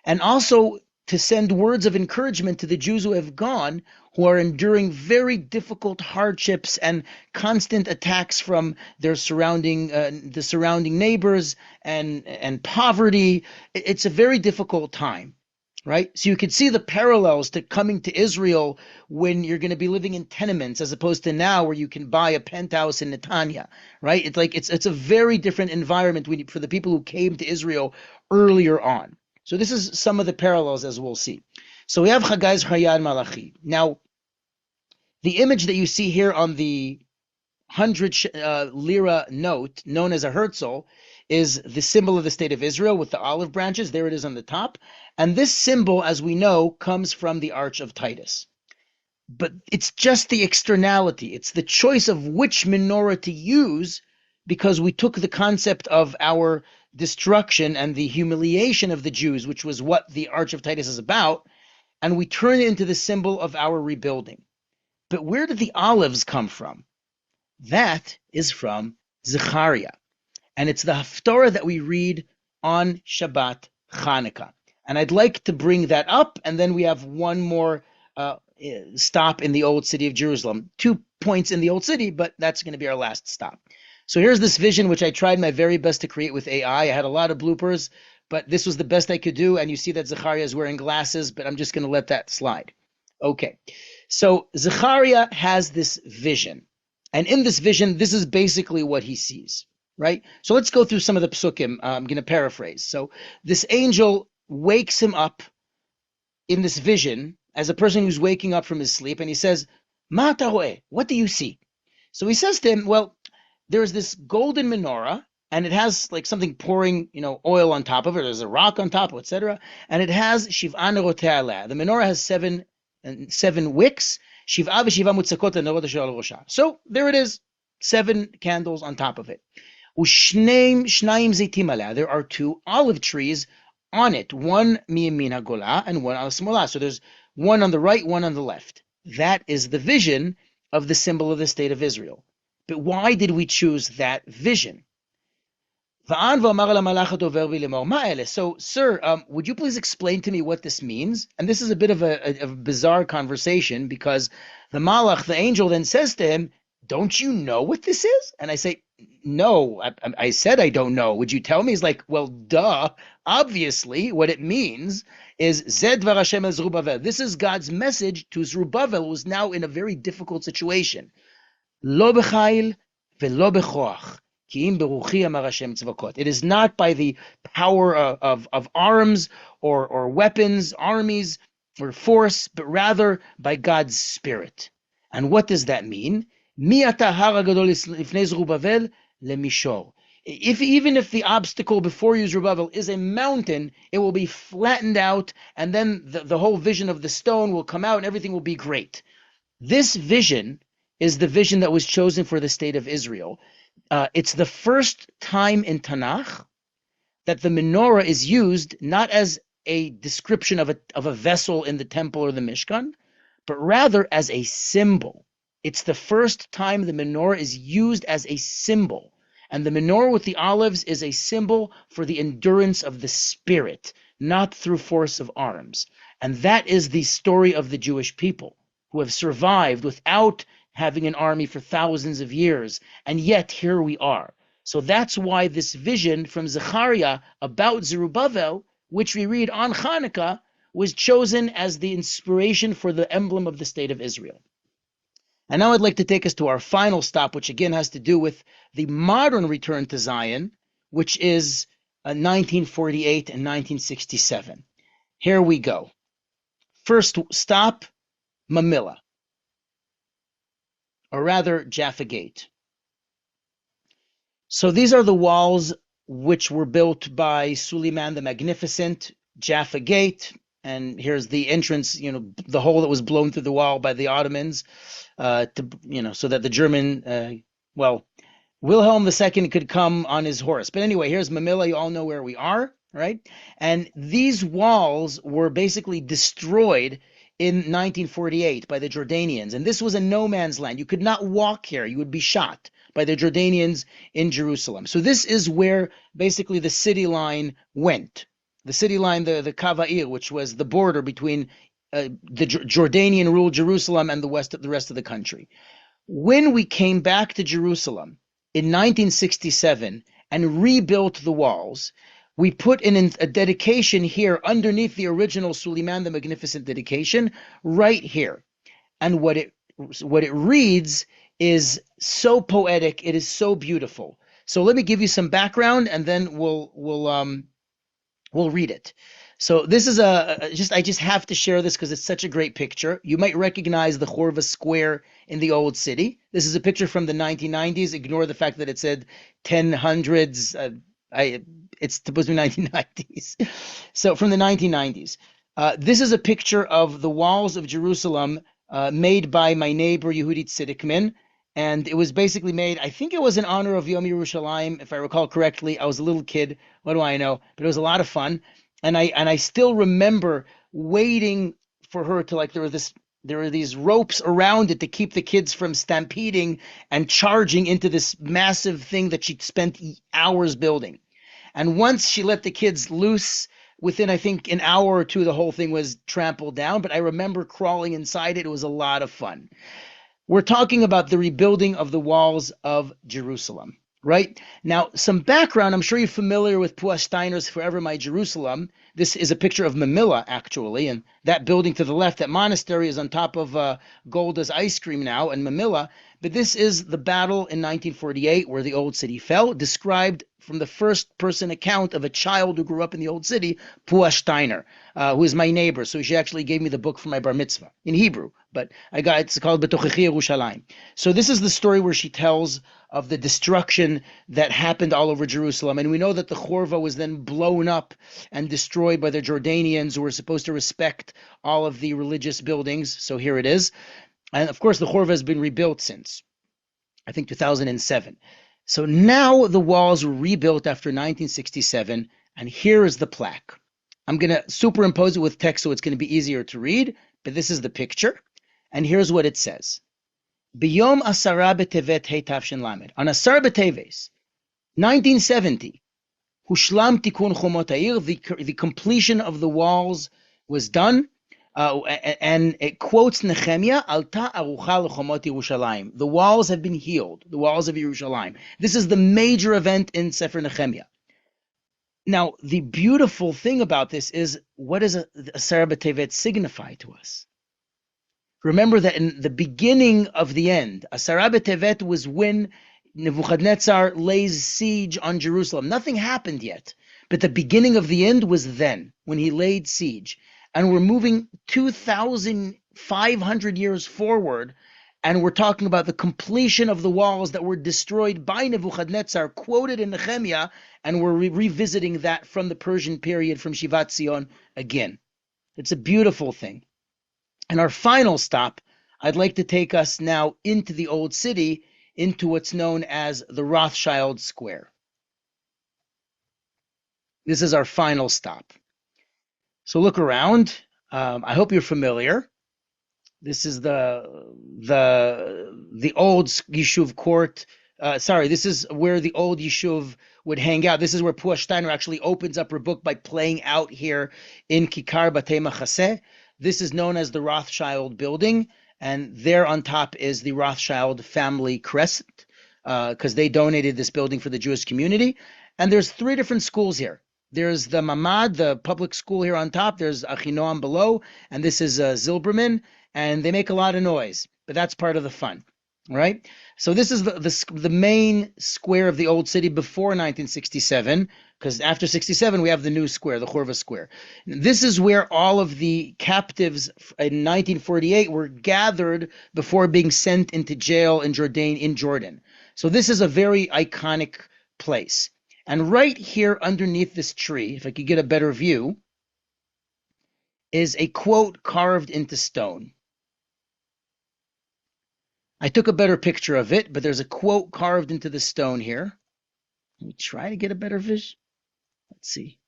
and also to send words of encouragement to the Jews who have gone, who are enduring very difficult hardships and constant attacks from their surrounding the surrounding neighbors and poverty. It's a very difficult time, right? So you could see the parallels to coming to Israel when you're going to be living in tenements, as opposed to now where you can buy a penthouse in Netanya, right? It's like it's a very different environment for the people who came to Israel earlier on. So this is some of the parallels, as we'll see. So we have Haggai, Zechariah, and Malachi. Now, the image that you see here on the 100 lira note, known as a Herzl, is the symbol of the state of Israel with the olive branches. There it is on the top. And this symbol, as we know, comes from the Arch of Titus. But it's just the externality. It's the choice of which menorah to use, because we took the concept of our destruction and the humiliation of the Jews, which was what the Arch of Titus is about, and we turn it into the symbol of our rebuilding. But where did the olives come from? That is from Zechariah. And it's the Haftorah that we read on Shabbat Chanukah. And I'd like to bring that up, and then we have one more stop in the Old City of Jerusalem. 2 points in the Old City, but that's going to be our last stop. So here's this vision, which I tried my very best to create with AI. I had a lot of bloopers, but this was the best I could do. And you see that Zechariah is wearing glasses, but I'm just going to let that slide. Okay, so Zechariah has this vision. And in this vision, this is basically what he sees, right? So let's go through some of the psukim. I'm going to paraphrase. So this angel wakes him up in this vision as a person who's waking up from his sleep, and he says, Ma taroeh, what do you see? So he says to him, well, there's this golden menorah, and it has like something pouring, oil on top of it. There's a rock on top, etc. And it has shiv'ah nerotei aleh. The menorah has seven wicks. Shiv'ah v'shiv'ah mutzakot lenorot shel rosha. So there it is, 7 candles on top of it. U'shnayim zeitim aleh. There are 2 olive trees on it, one miyamin hagolah and one al smolah. So there's one on the right, one on the left. That is the vision of the symbol of the state of Israel. But why did we choose that vision? So, sir, would you please explain to me what this means? And this is a bit of a bizarre conversation, because the malach, the angel, then says to him, don't you know what this is? And I say, no, I said I don't know. Would you tell me? He's like, well, duh. Obviously, what it means is Zed Dvar Hashem el Zerubbabel. This is God's message to Zerubbabel, who is now in a very difficult situation. Lo b'chayil ve'lo b'choach, ki im beruchi amar Hashem tzvakot. It is not by the power of arms or weapons, armies, or force, but rather by God's Spirit. And what does that mean? Mi ata har hagadol lifnei Zerubbabel lemishor. Even if the obstacle before you, Zerubbabel, is a mountain, it will be flattened out, and then the whole vision of the stone will come out, and everything will be great. This vision is the vision that was chosen for the state of Israel. It's the first time in Tanakh that the menorah is used not as a description of a vessel in the temple or the Mishkan, but rather as a symbol. It's the first time the menorah is used as a symbol. And the menorah with the olives is a symbol for the endurance of the spirit, not through force of arms. And that is the story of the Jewish people, who have survived without having an army for thousands of years. And yet here we are. So that's why this vision from Zechariah about Zerubbabel, which we read on Hanukkah, was chosen as the inspiration for the emblem of the state of Israel. And now I'd like to take us to our final stop, which again has to do with the modern return to Zion, which is 1948 and 1967. Here we go. First stop, Mamilla, or rather Jaffa Gate. So these are the walls which were built by Suleiman the Magnificent, Jaffa Gate, and here's the entrance, the hole that was blown through the wall by the Ottomans, so that the German well, Wilhelm II could come on his horse. But anyway, here's Mamilla. You all know where we are, right? And these walls were basically destroyed in 1948 by the Jordanians. And this was a no man's land. You could not walk here. You would be shot by the Jordanians in Jerusalem. So this is where basically the city line went. The city line, the Kava'ir, which was the border between the Jordanian ruled Jerusalem and the rest of the country. When we came back to Jerusalem in 1967 and rebuilt the walls, we put in a dedication here underneath the original Suleiman the Magnificent dedication, right here. And what it reads is so poetic. It is so beautiful. So let me give you some background, and then we'll read it. So this is I just have to share this because it's such a great picture. You might recognize the Chorva Square in the old city. This is a picture from the 1990s. Ignore the fact that it said 1000s. It's supposed to be 1990s. So from the 1990s. This is a picture of the walls of Jerusalem made by my neighbor Yehudit Siddiqman. And it was basically made, I think it was in honor of Yom Yerushalayim, if I recall correctly. I was a little kid. What do I know? But it was a lot of fun. And I still remember waiting for her to, like, there were these ropes around it to keep the kids from stampeding and charging into this massive thing that she'd spent hours building. And once she let the kids loose, within, I think, an hour or two, the whole thing was trampled down. But I remember crawling inside it. It was a lot of fun. We're talking about the rebuilding of the walls of Jerusalem, right? Now, some background. I'm sure you're familiar with Pua Steiner's Forever My Jerusalem. This is a picture of Mamilla, actually, and that building to the left, that monastery, is on top of Golda's ice cream now in Mamilla. But this is the battle in 1948 where the old city fell, described from the first-person account of a child who grew up in the old city, Pua Steiner, who is my neighbor. So she actually gave me the book for my bar mitzvah in Hebrew, but it's called Betochechi Yerushalayim. So this is the story where she tells of the destruction that happened all over Jerusalem. And we know that the Chorva was then blown up and destroyed by the Jordanians, who were supposed to respect all of the religious buildings. So here it is. And of course, the Chorva has been rebuilt since, I think, 2007. So now the walls were rebuilt after 1967, and here is the plaque. I'm going to superimpose it with text so it's going to be easier to read, but this is the picture, and here's what it says. Biyom Asara B'Tevet Hei Tavshin Lamed. On Asar B'Teves, 1970, Hushlam Tikun Chomot Ha'ir, the completion of the walls was done. And it quotes Nehemiah, Alta Arucha L'Chomot Yerushalayim. The walls have been healed, the walls of Yerushalayim. This is the major event in Sefer Nehemiah. Now, the beautiful thing about this is, what does Asar B'Tevet signify to us? Remember that in the beginning of the end, Asar B'Tevet was when Nebuchadnezzar lays siege on Jerusalem. Nothing happened yet, but the beginning of the end was then, when he laid siege. And we're moving 2,500 years forward, and we're talking about the completion of the walls that were destroyed by Nebuchadnezzar, quoted in Nehemiah, and we're revisiting that from the Persian period, from Shivat Zion again. It's a beautiful thing. And our final stop, I'd like to take us now into the old city, into what's known as the Rothschild Square. This is our final stop. So look around. I hope you're familiar. This is the old Yishuv court. This is where the old Yishuv would hang out. This is where Pua Steiner actually opens up her book by playing out here in Kikar Batei Machaseh. This is known as the Rothschild building, and there on top is the Rothschild family crest, because they donated this building for the Jewish community. And there's 3 different schools here. There's the Mamad, the public school here on top. There's Achinoam below, and this is Zilberman, and they make a lot of noise, but that's part of the fun, right? So this is the main square of the old city before 1967, because after 67 we have the new square, the Chorva Square. This is where all of the captives in 1948 were gathered before being sent into jail in Jordan. So this is a very iconic place. And right here underneath this tree, if I could get a better view, is a quote carved into stone. I took a better picture of it, but there's a quote carved into the stone here. Let me try to get a better vision. Let's see.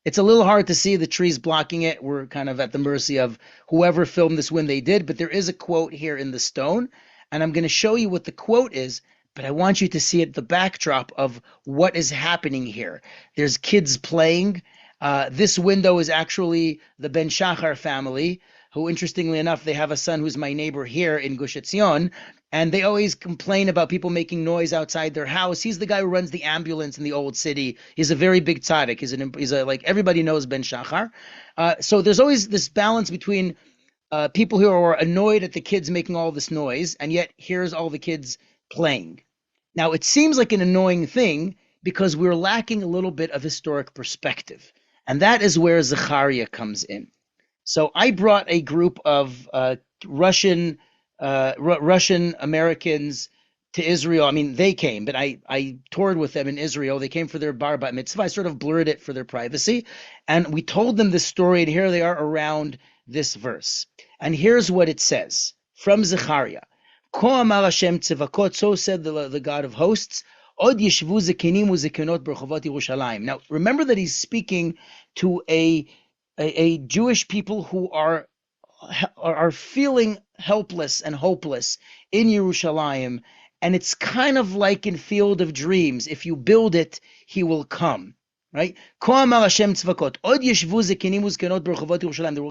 It's a little hard to see. The trees blocking it. We're kind of at the mercy of whoever filmed this when they did, but there is a quote here in the stone, and I'm going to show you what the quote is, but I want you to see it the backdrop of what is happening here. There's kids playing. This window is actually the Ben Shachar family, who, interestingly enough, they have a son who's my neighbor here in Gush Etzion, and they always complain about people making noise outside their house. He's the guy who runs the ambulance in the old city. He's a very big tzaddik. He's a like everybody knows Ben Shachar. So there's always this balance between people who are annoyed at the kids making all this noise, and yet here's all the kids playing. Now it seems like an annoying thing because we're lacking a little bit of historic perspective, and that is where Zechariah comes in. So I brought a group of Russian Americans to Israel. I mean, they came, but I toured with them in Israel. They came for their bar bat mitzvah. I sort of blurred it for their privacy, and we told them this story. And here they are around this verse, and here's what it says from Zechariah: "Ko amar Hashem tzevakot," so said the God of hosts. Od yeshvu zekenim uzekenot berchovot Yerushalayim. Now, remember that he's speaking to a Jewish people who are feeling helpless and hopeless in Yerushalayim, and it's kind of like in Field of Dreams. If you build it, he will come. Right? There will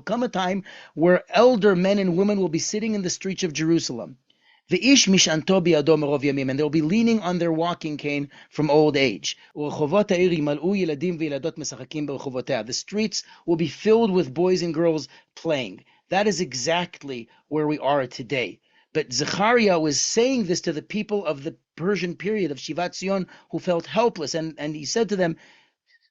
come a time where elder men and women will be sitting in the streets of Jerusalem. And they'll be leaning on their walking cane from old age. The streets will be filled with boys and girls playing. That is exactly where we are today. But Zechariah was saying this to the people of the Persian period of Shivat Zion who felt helpless. And he said to them,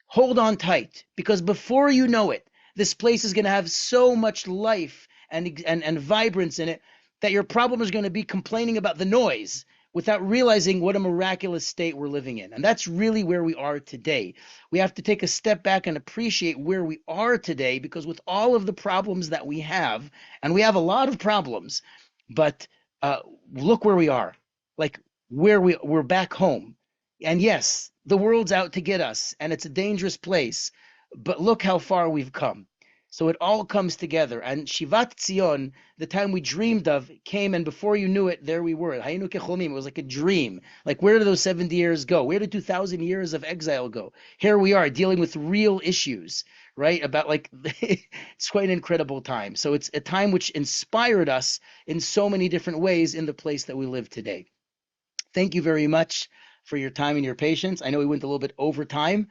hold on tight, because before you know it, this place is going to have so much life and vibrance in it that your problem is going to be complaining about the noise without realizing what a miraculous state we're living in. And that's really where we are today. We have to take a step back and appreciate where we are today, because with all of the problems that we have, and we have a lot of problems, but look where we are, like we're back home. And yes, the world's out to get us, and it's a dangerous place, but look how far we've come. So it all comes together. And Shivat Zion, the time we dreamed of, came, and before you knew it, there we were. It was like a dream. Like, where did those 70 years go? Where did 2,000 years of exile go? Here we are dealing with real issues, right? About like, it's quite an incredible time. So it's a time which inspired us in so many different ways in the place that we live today. Thank you very much for your time and your patience. I know we went a little bit over time.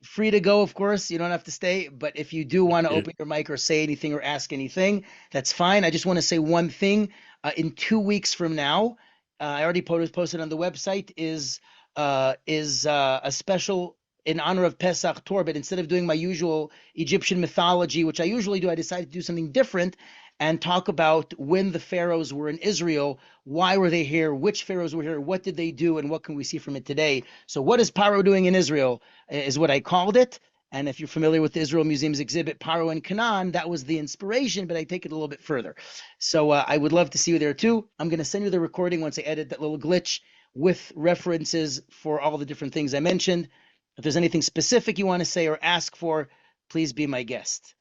Free to go, of course. You don't have to stay. But if you do want to open your mic or say anything or ask anything, that's fine. I just want to say one thing. In 2 weeks from now, I already posted on the website, is a special in honor of Pesach tour. But instead of doing my usual Egyptian mythology, which I usually do, I decided to do something different and talk about when the pharaohs were in Israel, why were they here, which pharaohs were here, what did they do, and what can we see from it today. So what is Paro doing in Israel is what I called it. And if you're familiar with the Israel Museum's exhibit, Paro and Canaan, that was the inspiration, but I take it a little bit further. So I would love to see you there too. I'm going to send you the recording once I edit that little glitch with references for all the different things I mentioned. If there's anything specific you want to say or ask for, please be my guest.